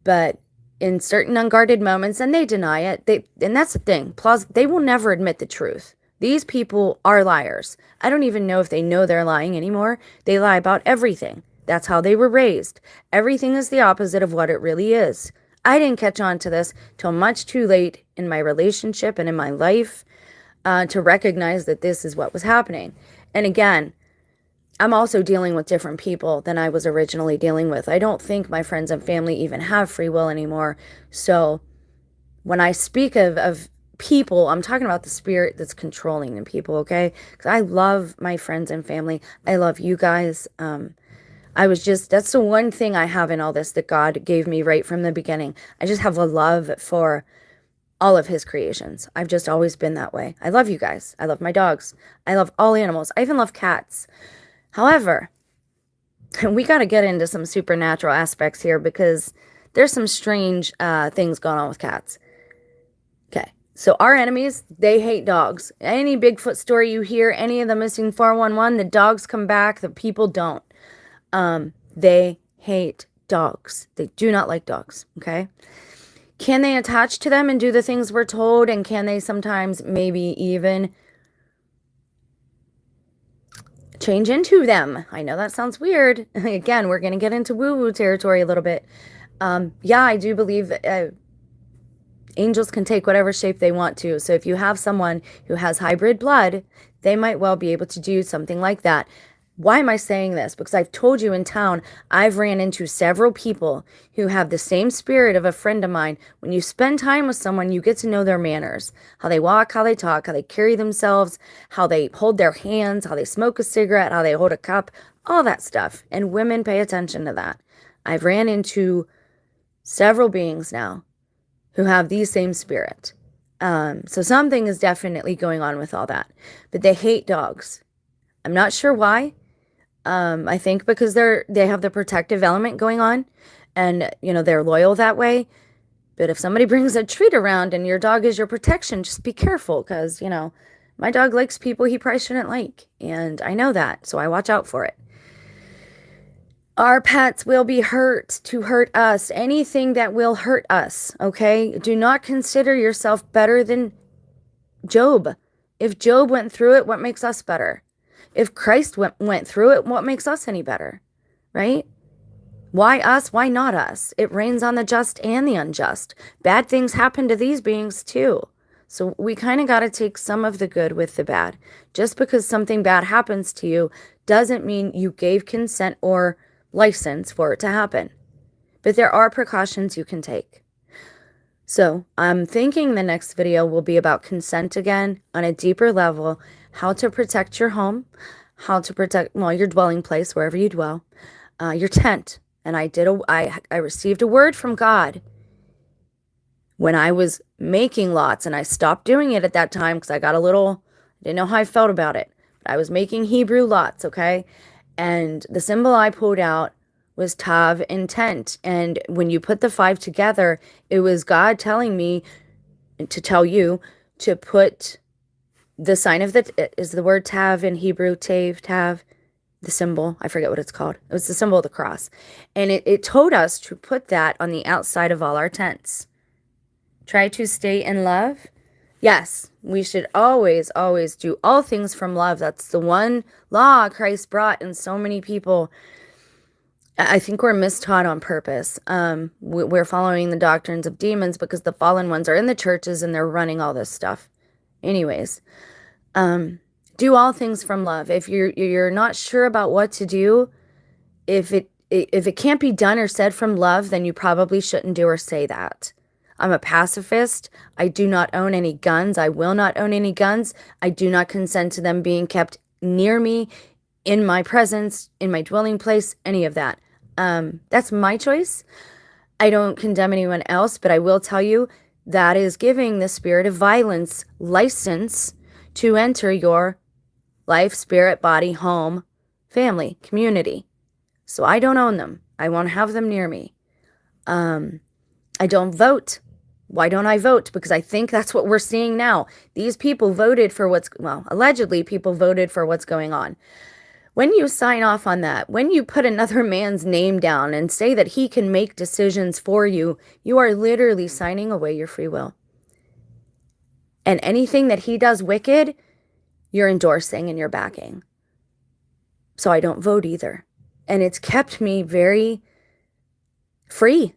[SPEAKER 1] but in certain unguarded moments, and they deny it. And that's the thing. They will never admit the truth. These people are liars. I don't even know if they know they're lying anymore. They lie about everything. That's how they were raised. Everything is the opposite of what it really is. I didn't catch on to this till much too late in my relationship and in my life to recognize that this is what was happening. And again, I'm also dealing with different people than I was originally dealing with. I don't think my friends and family even have free will anymore. So when I speak of people, I'm talking about the spirit that's controlling the people, okay? Because I love my friends and family. I love you guys. That's the one thing I have in all this that God gave me right from the beginning. I just have a love for all of his creations. I've just always been that way. I love you guys. I love my dogs. I love all animals. I even love cats. However, we got to get into some supernatural aspects here because there's some strange things going on with cats. Okay, so our enemies, they hate dogs. Any Bigfoot story you hear, any of the missing 411, the dogs come back, the people don't. They hate dogs. They do not like dogs, okay? Can they attach to them and do the things we're told? And can they sometimes maybe even change into them? I know that sounds weird. Again, we're going to get into woo-woo territory a little bit. Yeah, I do believe Angels can take whatever shape they want to. So if you have someone who has hybrid blood, they might well be able to do something like that. Why am I saying this? Because I've told you in town, I've ran into several people who have the same spirit of a friend of mine. When you spend time with someone, you get to know their manners, how they walk, how they talk, how they carry themselves, how they hold their hands, how they smoke a cigarette, how they hold a cup, all that stuff. And women pay attention to that. I've ran into several beings now who have the same spirit. So something is definitely going on with all that. But they hate dogs. I'm not sure why. I think because they have the protective element going on, and they're loyal that way. But if somebody brings a treat around and your dog is your protection, just be careful, because my dog likes people he probably shouldn't like, and I know that, so I watch out for it. Our pets will be hurt to hurt us. Anything that will hurt us, okay? Do not consider yourself better than Job. If Job went through it, what makes us better? If Christ went through it, what makes us any better, right? Why us? Why not us? It rains on the just and the unjust. Bad things happen to these beings too. So we kind of got to take some of the good with the bad. Just because something bad happens to you doesn't mean you gave consent or license for it to happen. But there are precautions you can take. So I'm thinking the next video will be about consent again on a deeper level, how to protect your home, how to protect, your dwelling place, wherever you dwell, your tent. And I received a word from God when I was making lots, and I stopped doing it at that time because I didn't know how I felt about it. But I was making Hebrew lots, okay? And the symbol I pulled out was Tav, intent. And when you put the 5 together, it was God telling me to tell you to put the sign of is the word Tav in Hebrew, Tav, the symbol. I forget what it's called. It was the symbol of the cross. And it told us to put that on the outside of all our tents. Try to stay in love. Yes, we should always, always do all things from love. That's the one law Christ brought, and so many people, I think, we're mistaught on purpose. We're following the doctrines of demons because the fallen ones are in the churches and they're running all this stuff. Anyways, do all things from love. If you're not sure about what to do, if it can't be done or said from love, then you probably shouldn't do or say that. I'm a pacifist. I do not own any guns. I will not own any guns. I do not consent to them being kept near me, in my presence, in my dwelling place, any of that. That's my choice. I don't condemn anyone else, but I will tell you that is giving the spirit of violence license to enter your life, spirit, body, home, family, community. So I don't own them. I won't have them near me. I don't vote. Why don't I vote? Because I think that's what we're seeing now. These people voted for allegedly people voted for what's going on. When you sign off on that, when you put another man's name down and say that he can make decisions for you, you are literally signing away your free will. And anything that he does wicked, you're endorsing and you're backing. So I don't vote either. And it's kept me very free.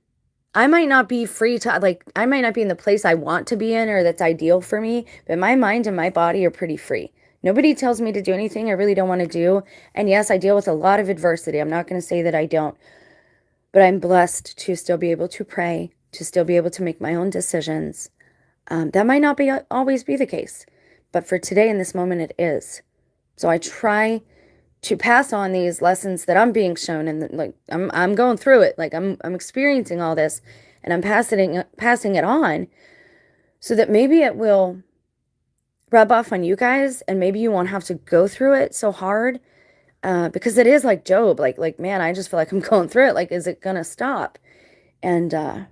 [SPEAKER 1] I might not be free to, I might not be in the place I want to be in or that's ideal for me, but my mind and my body are pretty free. Nobody tells me to do anything I really don't want to do. And yes, I deal with a lot of adversity. I'm not going to say that I don't. But I'm blessed to still be able to pray, to still be able to make my own decisions. That might not always be the case. But for today, in this moment, it is. So I try to pass on these lessons that I'm being shown, and I'm going through it. I'm experiencing all this, and I'm passing it on, so that maybe it will rub off on you guys, and maybe you won't have to go through it so hard, because it is like Job. Man, I just feel like I'm going through it. Is it gonna stop? And I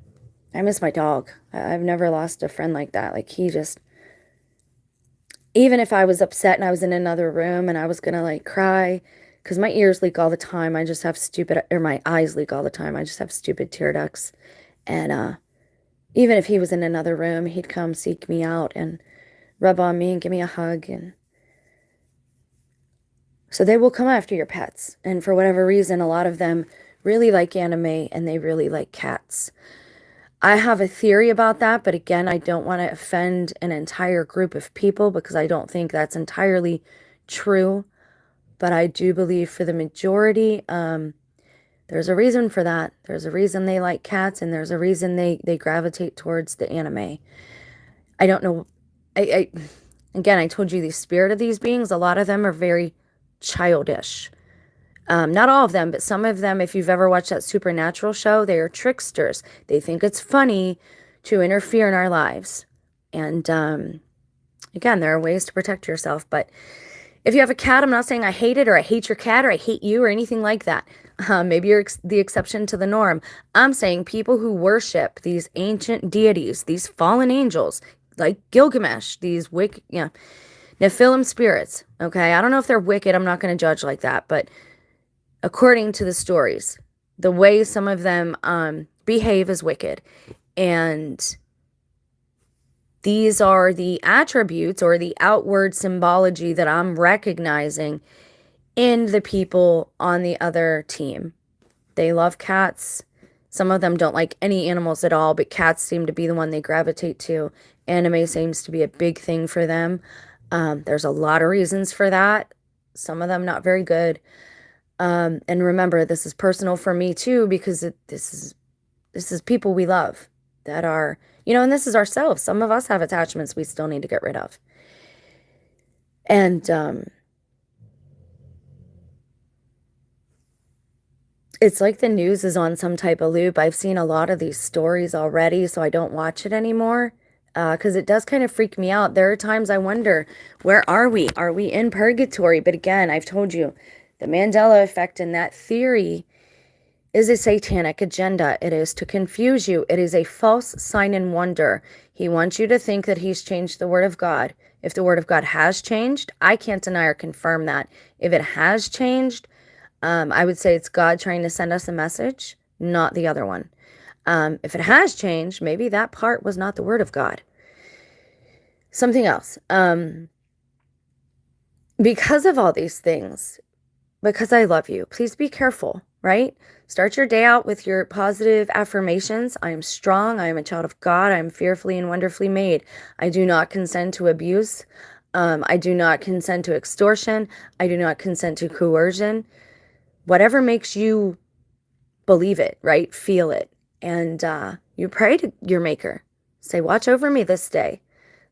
[SPEAKER 1] miss my dog. I've never lost a friend like that. He just. Even if I was upset and I was in another room and I was going to cry, because my ears leak all the time. I just have my eyes leak all the time. I just have stupid tear ducts. And even if he was in another room, he'd come seek me out and rub on me and give me a hug. And so they will come after your pets. And for whatever reason, a lot of them really like anime and they really like cats. I have a theory about that, but again, I don't want to offend an entire group of people because I don't think that's entirely true. But I do believe for the majority, there's a reason for that. There's a reason they like cats, and there's a reason they gravitate towards the anime. I don't know. I again, I told you the spirit of these beings, a lot of them are very childish. Not all of them, but some of them, if you've ever watched that Supernatural show, they are tricksters. They think it's funny to interfere in our lives. And again, there are ways to protect yourself. But if you have a cat, I'm not saying I hate it or I hate your cat or I hate you or anything like that. Maybe you're the exception to the norm. I'm saying people who worship these ancient deities, these fallen angels, like Gilgamesh, these wicked, Nephilim spirits. Okay, I don't know if they're wicked. I'm not going to judge like that, but according to the stories, the way some of them behave is wicked. And these are the attributes or the outward symbology that I'm recognizing in the people on the other team. They love cats. Some of them don't like any animals at all, but cats seem to be the one they gravitate to. Anime seems to be a big thing for them. There's a lot of reasons for that. Some of them not very good. And remember, this is personal for me too, because this is people we love that are, and this is ourselves. Some of us have attachments we still need to get rid of. And it's like the news is on some type of loop. I've seen a lot of these stories already, so I don't watch it anymore. Because it does kind of freak me out. There are times I wonder, where are we? Are we in purgatory? But again, I've told you, the Mandela effect and that theory is a satanic agenda. It is to confuse you. It is a false sign and wonder. He wants you to think that he's changed the word of God. If the word of God has changed, I can't deny or confirm that. If it has changed, I would say it's God trying to send us a message, not the other one. If it has changed, maybe that part was not the word of God. Something else. Because of all these things, because I love you, please be careful, right? Start your day out with your positive affirmations. I am strong. I am a child of God. I am fearfully and wonderfully made. I do not consent to abuse. I do not consent to extortion. I do not consent to coercion. Whatever makes you believe it, right? Feel it. And you pray to your maker. Say, watch over me this day.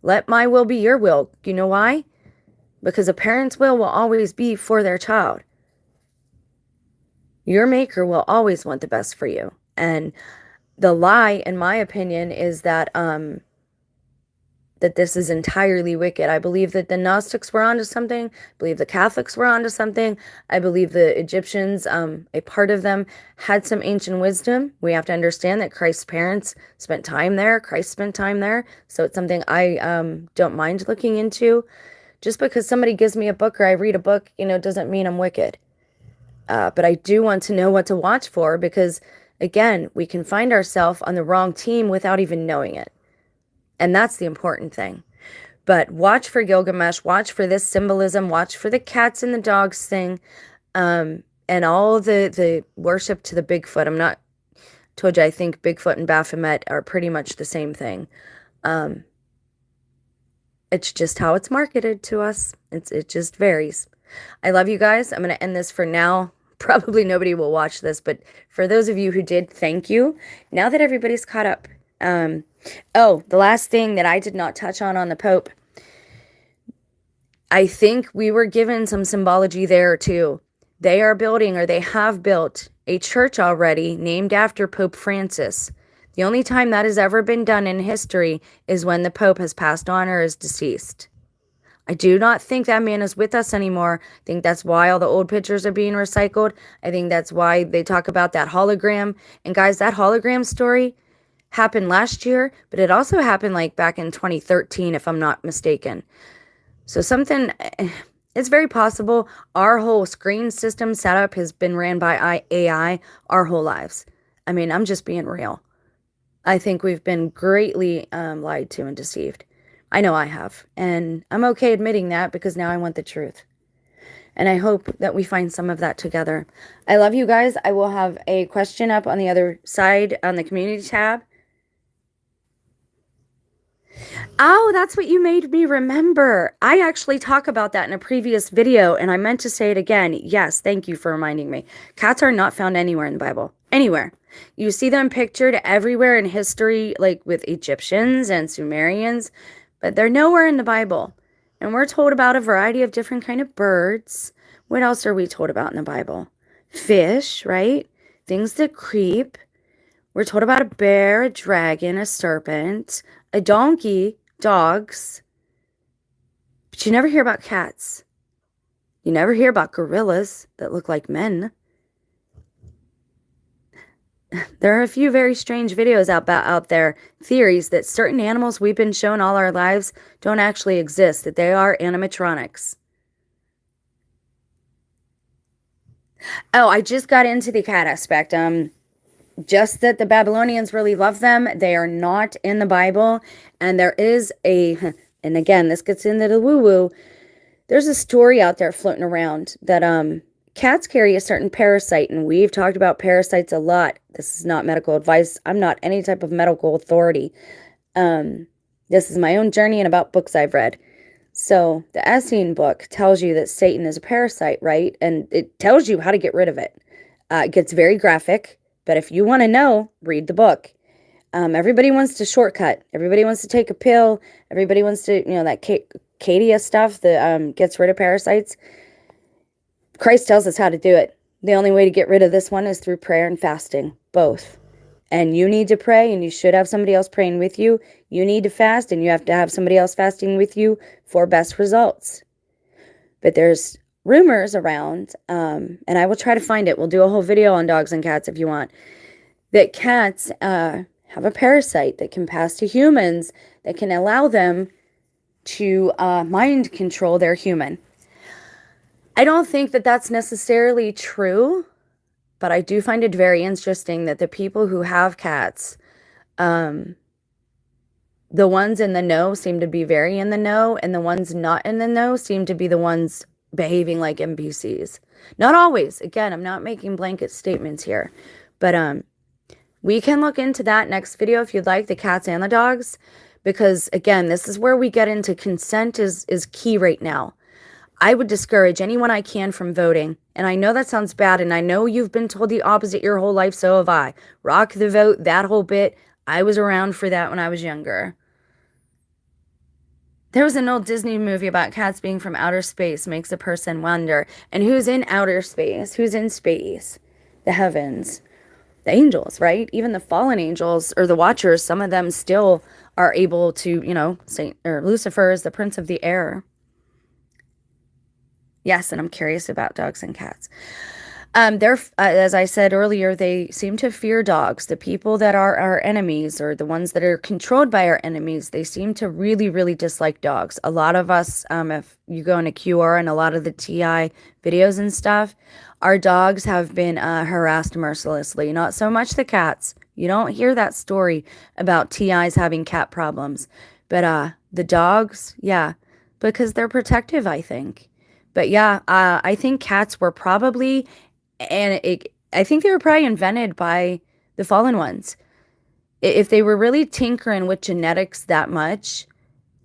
[SPEAKER 1] Let my will be your will. You know why? Because a parent's will always be for their child. Your maker will always want the best for you. And the lie, in my opinion, is that that this is entirely wicked. I believe that the Gnostics were onto something. I believe the Catholics were onto something. I believe the Egyptians, a part of them, had some ancient wisdom. We have to understand that Christ's parents spent time there. Christ spent time there. So it's something I don't mind looking into. Just because somebody gives me a book or I read a book, doesn't mean I'm wicked. But I do want to know what to watch for because, again, we can find ourselves on the wrong team without even knowing it. And that's the important thing. But watch for Gilgamesh, watch for this symbolism, watch for the cats and the dogs thing, and all the worship to the Bigfoot. Told you I think Bigfoot and Baphomet are pretty much the same thing. It's just how it's marketed to us. It just varies. I love you guys. I'm going to end this for now. Probably nobody will watch this, but for those of you who did, thank you. Now that everybody's caught up. The last thing that I did not touch on the Pope. I think we were given some symbology there too. They are building, or they have built, a church already named after Pope Francis. The only time that has ever been done in history is when the Pope has passed on or is deceased. I do not think that man is with us anymore. I think that's why all the old pictures are being recycled. I think that's why they talk about that hologram. And guys, that hologram story happened last year, but it also happened like back in 2013, if I'm not mistaken. So it's very possible our whole screen system setup has been ran by AI our whole lives. I mean, I'm just being real. I think we've been greatly lied to and deceived. I know I have, and I'm okay admitting that because now I want the truth. And I hope that we find some of that together. I love you guys. I will have a question up on the other side on the community tab.
[SPEAKER 2] Oh, that's what you made me remember. I actually talk about that in a previous video, and I meant to say it again. Yes, thank you for reminding me. Cats are not found anywhere in the Bible. Anywhere. You see them pictured everywhere in history, like with Egyptians and Sumerians, but they're nowhere in the Bible. And we're told about a variety of different kind of birds. What else are we told about in the Bible? Fish, right? Things that creep. We're told about a bear, a dragon, a serpent, a donkey, dogs, but you never hear about cats. You never hear about gorillas that look like men. There are a few very strange videos out there, theories that certain animals we've been shown all our lives don't actually exist, that they are animatronics. Oh, I just got into the cat aspect. Just that the Babylonians really love them. They are not in the Bible. And there is and again, this gets into the woo woo. There's a story out there floating around that cats carry a certain parasite. And we've talked about parasites a lot. This is not medical advice. I'm not any type of medical authority. This is my own journey and about books I've read. So the Essene book tells you that Satan is a parasite, right? And it tells you how to get rid of it. It gets very graphic. But if you want to know, read the book. Everybody wants to shortcut. Everybody wants to take a pill. Everybody wants to, that Cadia stuff that gets rid of parasites. Christ tells us how to do it. The only way to get rid of this one is through prayer and fasting, both. And you need to pray, and you should have somebody else praying with you. You need to fast, and you have to have somebody else fasting with you for best results. But there's rumors around, and I will try to find it. We'll do a whole video on dogs and cats if you want, that cats have a parasite that can pass to humans that can allow them to mind control their human. I don't think that that's necessarily true, but I do find it very interesting that the people who have cats, the ones in the know seem to be very in the know, and the ones not in the know seem to be the ones behaving like NPCs. Not always. Again, I'm not making blanket statements here, but we can look into that next video if you'd like, the cats and the dogs, because again, this is where we get into consent is key right now. I would discourage anyone I can from voting. And I know that sounds bad, and I know you've been told the opposite your whole life, so have I. Rock the vote, that whole bit. I was around for that when I was younger. There was an old Disney movie about cats being from outer space, makes a person wonder. And who's in outer space? Who's in space? The heavens. The angels, right? Even the fallen angels or the watchers, some of them still are able to, Lucifer is the prince of the air. Yes, and I'm curious about dogs and cats. They're, as I said earlier, they seem to fear dogs. The people that are our enemies or the ones that are controlled by our enemies, they seem to really, really dislike dogs. A lot of us, if you go into QR and a lot of the TI videos and stuff, our dogs have been harassed mercilessly. Not so much the cats. You don't hear that story about TIs having cat problems. But the dogs, yeah, because they're protective, I think. But yeah, I think cats were probably, I think they were probably invented by the fallen ones. If they were really tinkering with genetics that much,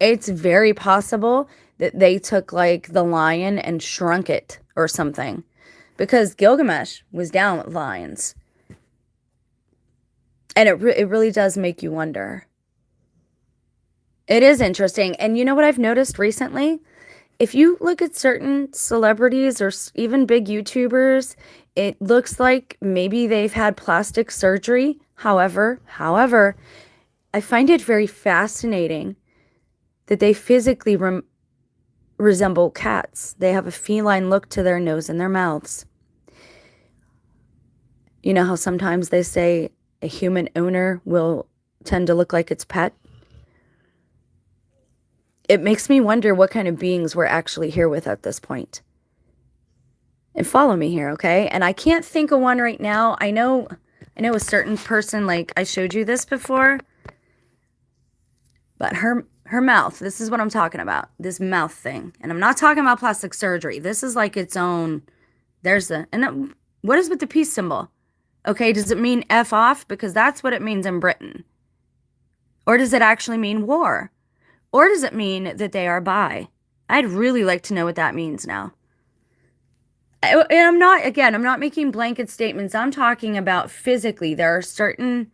[SPEAKER 2] it's very possible that they took like the lion and shrunk it or something. Because Gilgamesh was down with lions. And it really does make you wonder. It is interesting. And you know what I've noticed recently? If you look at certain celebrities or even big YouTubers, it looks like maybe they've had plastic surgery. However, I find it very fascinating that they physically resemble cats. They have a feline look to their nose and their mouths. You know how sometimes they say a human owner will tend to look like its pet? It makes me wonder what kind of beings we're actually here with at this point. And follow me here, okay? And I can't think of one right now. I know a certain person, like I showed you this before. But her mouth, this is what I'm talking about. This mouth thing. And I'm not talking about plastic surgery. This is like its own. What is with the peace symbol? Okay, does it mean F off? Because that's what it means in Britain. Or does it actually mean war? Or does it mean that they are bi? I'd really like to know what that means now. And I'm not making blanket statements. I'm talking about physically. There are certain...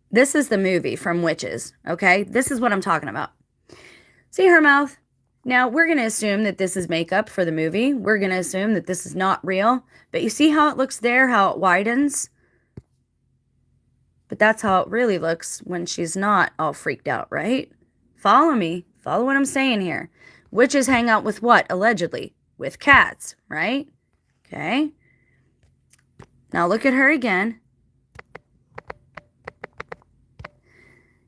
[SPEAKER 2] This is the movie from Witches, okay? This is what I'm talking about. See her mouth? Now, we're going to assume that this is makeup for the movie. We're going to assume that this is not real. But you see how it looks there, how it widens? But that's how it really looks when she's not all freaked out, right? Follow me. Follow what I'm saying here. Witches hang out with what, allegedly? With cats, right? Okay. Now look at her again.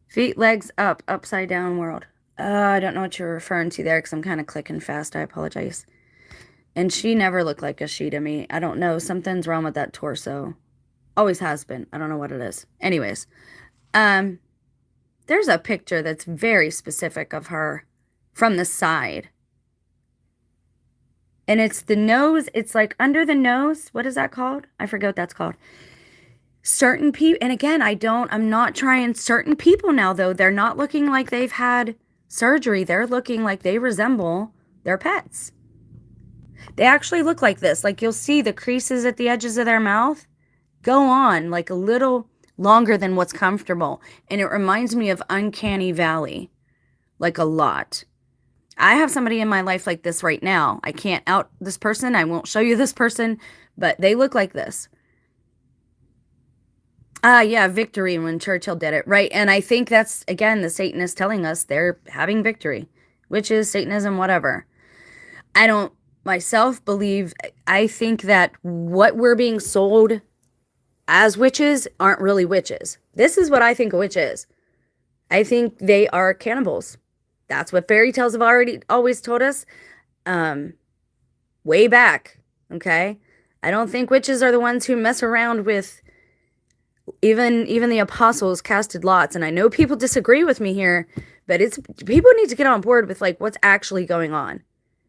[SPEAKER 2] Feet, legs up, upside down world. I don't know what you're referring to there because I'm kind of clicking fast. I apologize. And she never looked like a she to me. I don't know. Something's wrong with that torso. Always has been. I don't know what it is. Anyways, there's a picture that's very specific of her from the side. And it's the nose. It's like under the nose. What is that called? I forget what that's called. Certain people, and again, I'm not trying certain people now, though. They're not looking like they've had surgery. They're looking like they resemble their pets. They actually look like this. Like you'll see the creases at the edges of their mouth go on like a little longer than what's comfortable. And it reminds me of Uncanny Valley, like a lot. I have somebody in my life like this right now. I can't out this person. I won't show you this person, but they look like this. Yeah, victory when Churchill did it, right? And I think that's, again, the Satanists telling us they're having victory, which is Satanism, whatever. I don't myself believe, I think that what we're being sold as witches aren't really witches. This is what I think a witch is. I think they are cannibals. That's what fairy tales have always told us, way back, okay? I don't think witches are the ones who mess around with... Even the apostles casted lots, and I know people disagree with me here, but people need to get on board with like what's actually going on.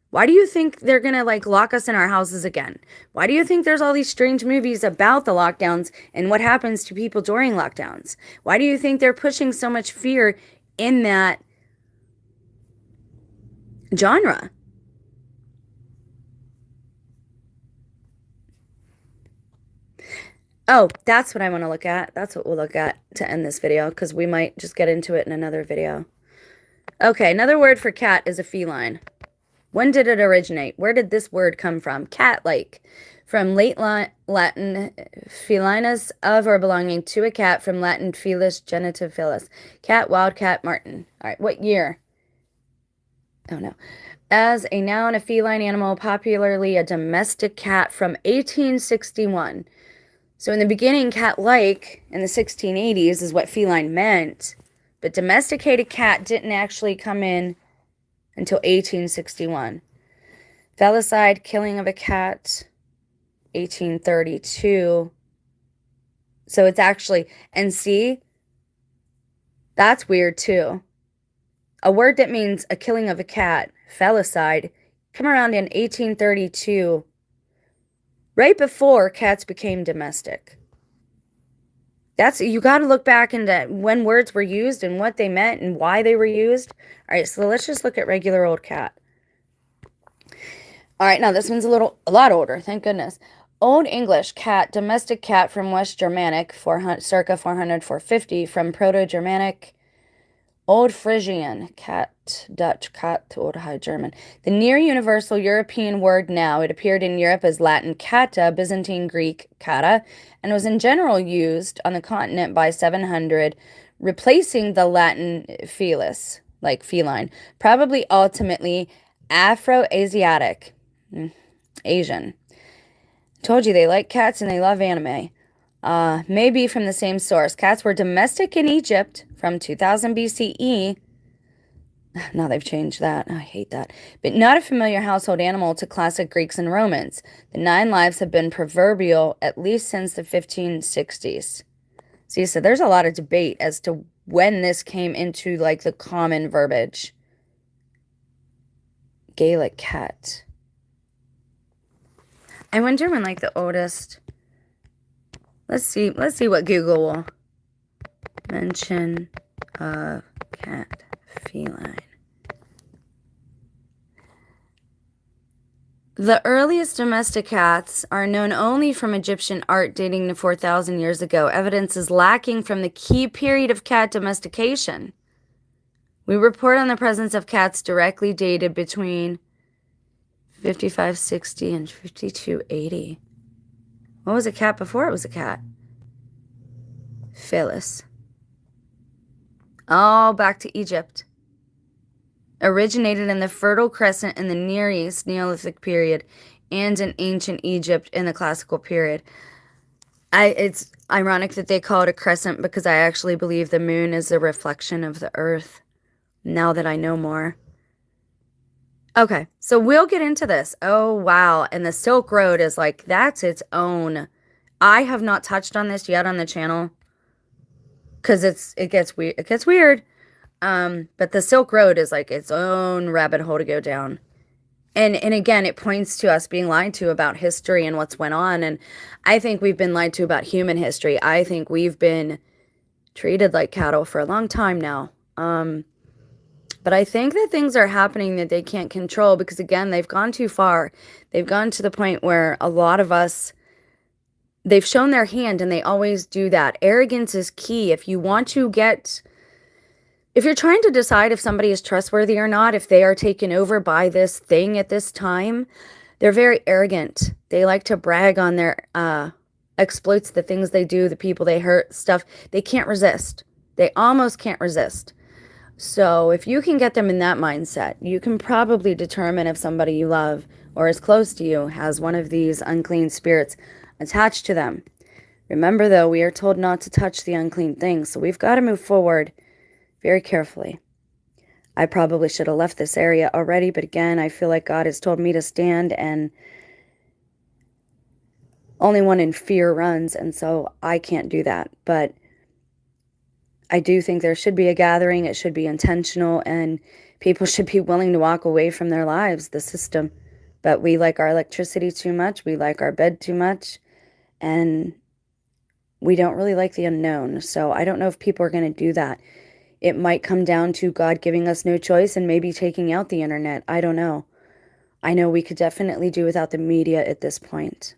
[SPEAKER 2] Why do you think they're gonna like lock us in our houses again? Why do you think there's all these strange movies about the lockdowns and what happens to people during lockdowns? Why do you think they're pushing so much fear in that genre? Oh, that's what I want to look at. That's what we'll look at to end this video, because we might just get into it in another video. Okay, another word for cat is a feline. When did it originate? Where did this word come from? Cat-like. From late Latin, felinus, of or belonging to a cat. From Latin, felis, genitive felis. Cat, wildcat, martin. All right, what year? Oh, no. As a noun, a feline animal, popularly a domestic cat, from 1861. So in the beginning, cat-like in the 1680s is what feline meant, but domesticated cat didn't actually come in until 1861. Felicide, killing of a cat, 1832. So it's actually, and see, that's weird too. A word that means a killing of a cat, felicide, come around in 1832. Right before cats became domestic. You got to look back into when words were used and what they meant and why they were used. All right, so let's just look at regular old cat. All right, now this one's a lot older, thank goodness. Old English cat, domestic cat from West Germanic, circa 400, 450, from Proto-Germanic. Old Frisian, cat, Dutch, cat, Old High German. The near universal European word now. It appeared in Europe as Latin kata, Byzantine Greek kata, and was in general used on the continent by 700, replacing the Latin felis, like feline, probably ultimately Afro-Asiatic, Asian. Told you they like cats and they love anime. Maybe from the same source. Cats were domestic in Egypt from 2000 BCE. Now they've changed that. I hate that. But not a familiar household animal to classic Greeks and Romans. The 9 lives have been proverbial at least since the 1560s. See, so there's a lot of debate as to when this came into like the common verbiage. Gaelic cat. I wonder when like the oldest... Let's see what Google will mention of cat, feline. The earliest domestic cats are known only from Egyptian art dating to 4,000 years ago. Evidence is lacking from the key period of cat domestication. We report on the presence of cats directly dated between 5560 and 5280. What was a cat before it was a cat? Phyllis. Oh, back to Egypt. Originated in the Fertile Crescent in the Near East Neolithic period and in ancient Egypt in the Classical period. It's ironic that they call it a crescent because I actually believe the moon is a reflection of the earth, now that I know more. Okay, so we'll get into this. Oh, wow. And the Silk Road is like, that's its own. I have not touched on this yet on the channel because it gets weird. It gets weird. But the Silk Road is like its own rabbit hole to go down. And again, it points to us being lied to about history and what's went on. And I think we've been lied to about human history. I think we've been treated like cattle for a long time now. But I think that things are happening that they can't control because, again, they've gone too far. They've gone to the point where a lot of us, they've shown their hand, and they always do that. Arrogance is key. If you're trying to decide if somebody is trustworthy or not, if they are taken over by this thing at this time, they're very arrogant. They like to brag on their exploits, the things they do, the people they hurt, stuff. They can't resist. They almost can't resist. So if you can get them in that mindset, you can probably determine if somebody you love or is close to you has one of these unclean spirits attached to them. Remember, though, we are told not to touch the unclean things, so we've got to move forward very carefully. I probably should have left this area already, but again, I feel like God has told me to stand, and only one in fear runs, and so I can't do that. But I do think there should be a gathering. It should be intentional, and people should be willing to walk away from their lives, the system. But we like our electricity too much. We like our bed too much, and we don't really like the unknown. So I don't know if people are going to do that. It might come down to God giving us no choice and maybe taking out the internet. I don't know. I know we could definitely do without the media at this point.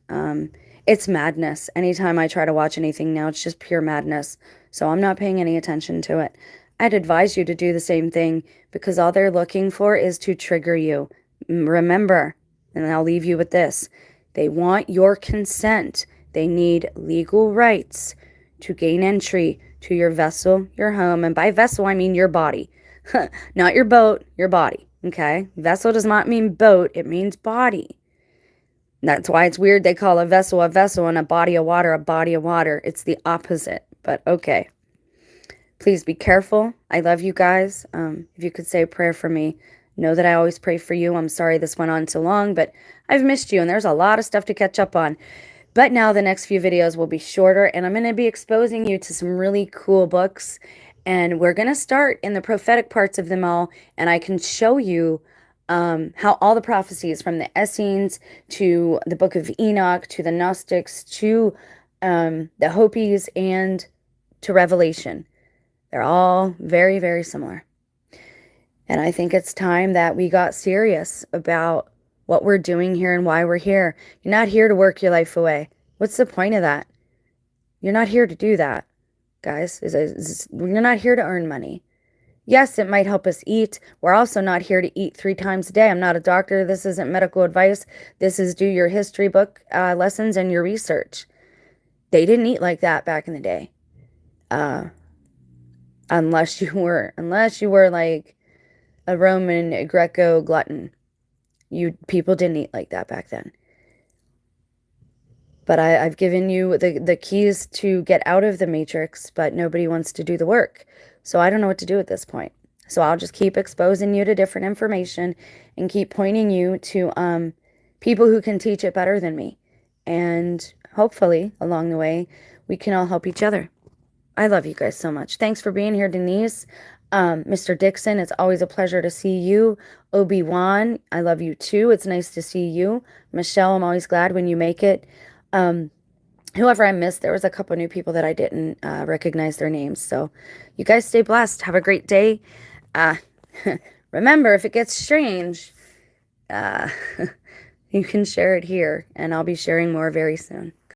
[SPEAKER 2] It's madness. Anytime I try to watch anything now, it's just pure madness. So I'm not paying any attention to it. I'd advise you to do the same thing because all they're looking for is to trigger you. Remember, and I'll leave you with this, they want your consent. They need legal rights to gain entry to your vessel, your home. And by vessel, I mean your body. Not your boat, your body. Okay? Vessel does not mean boat. It means body. That's why it's weird they call a vessel, and a body of water, a body of water. It's the opposite. But okay. Please be careful. I love you guys. If you could say a prayer for me, know that I always pray for you. I'm sorry this went on so long, but I've missed you, and there's a lot of stuff to catch up on. But now the next few videos will be shorter, and I'm going to be exposing you to some really cool books, and we're going to start in the prophetic parts of them all, and I can show you how all the prophecies from the Essenes to the book of Enoch to the Gnostics to the Hopis and to Revelation. They're all very, very similar. And I think it's time that we got serious about what we're doing here and why we're here. You're not here to work your life away. What's the point of that? You're not here to do that, guys. You're not here to earn money. Yes, it might help us eat. We're also not here to eat 3 times a day. I'm not a doctor. This isn't medical advice. This is do your history book lessons and your research. They didn't eat like that back in the day. Unless you were like a Roman Greco glutton. People didn't eat like that back then. But I've given you the keys to get out of the matrix, but nobody wants to do the work. So I don't know what to do at this point. So I'll just keep exposing you to different information and keep pointing you to people who can teach it better than me. And hopefully, along the way, we can all help each other. I love you guys so much. Thanks for being here, Denise. Mr. Dixon, it's always a pleasure to see you. Obi-Wan, I love you too. It's nice to see you. Michelle, I'm always glad when you make it. whoever I missed, there was a couple new people that I didn't recognize their names. So you guys stay blessed. Have a great day. Uh, remember, if it gets strange, uh, you can share it here, and I'll be sharing more very soon.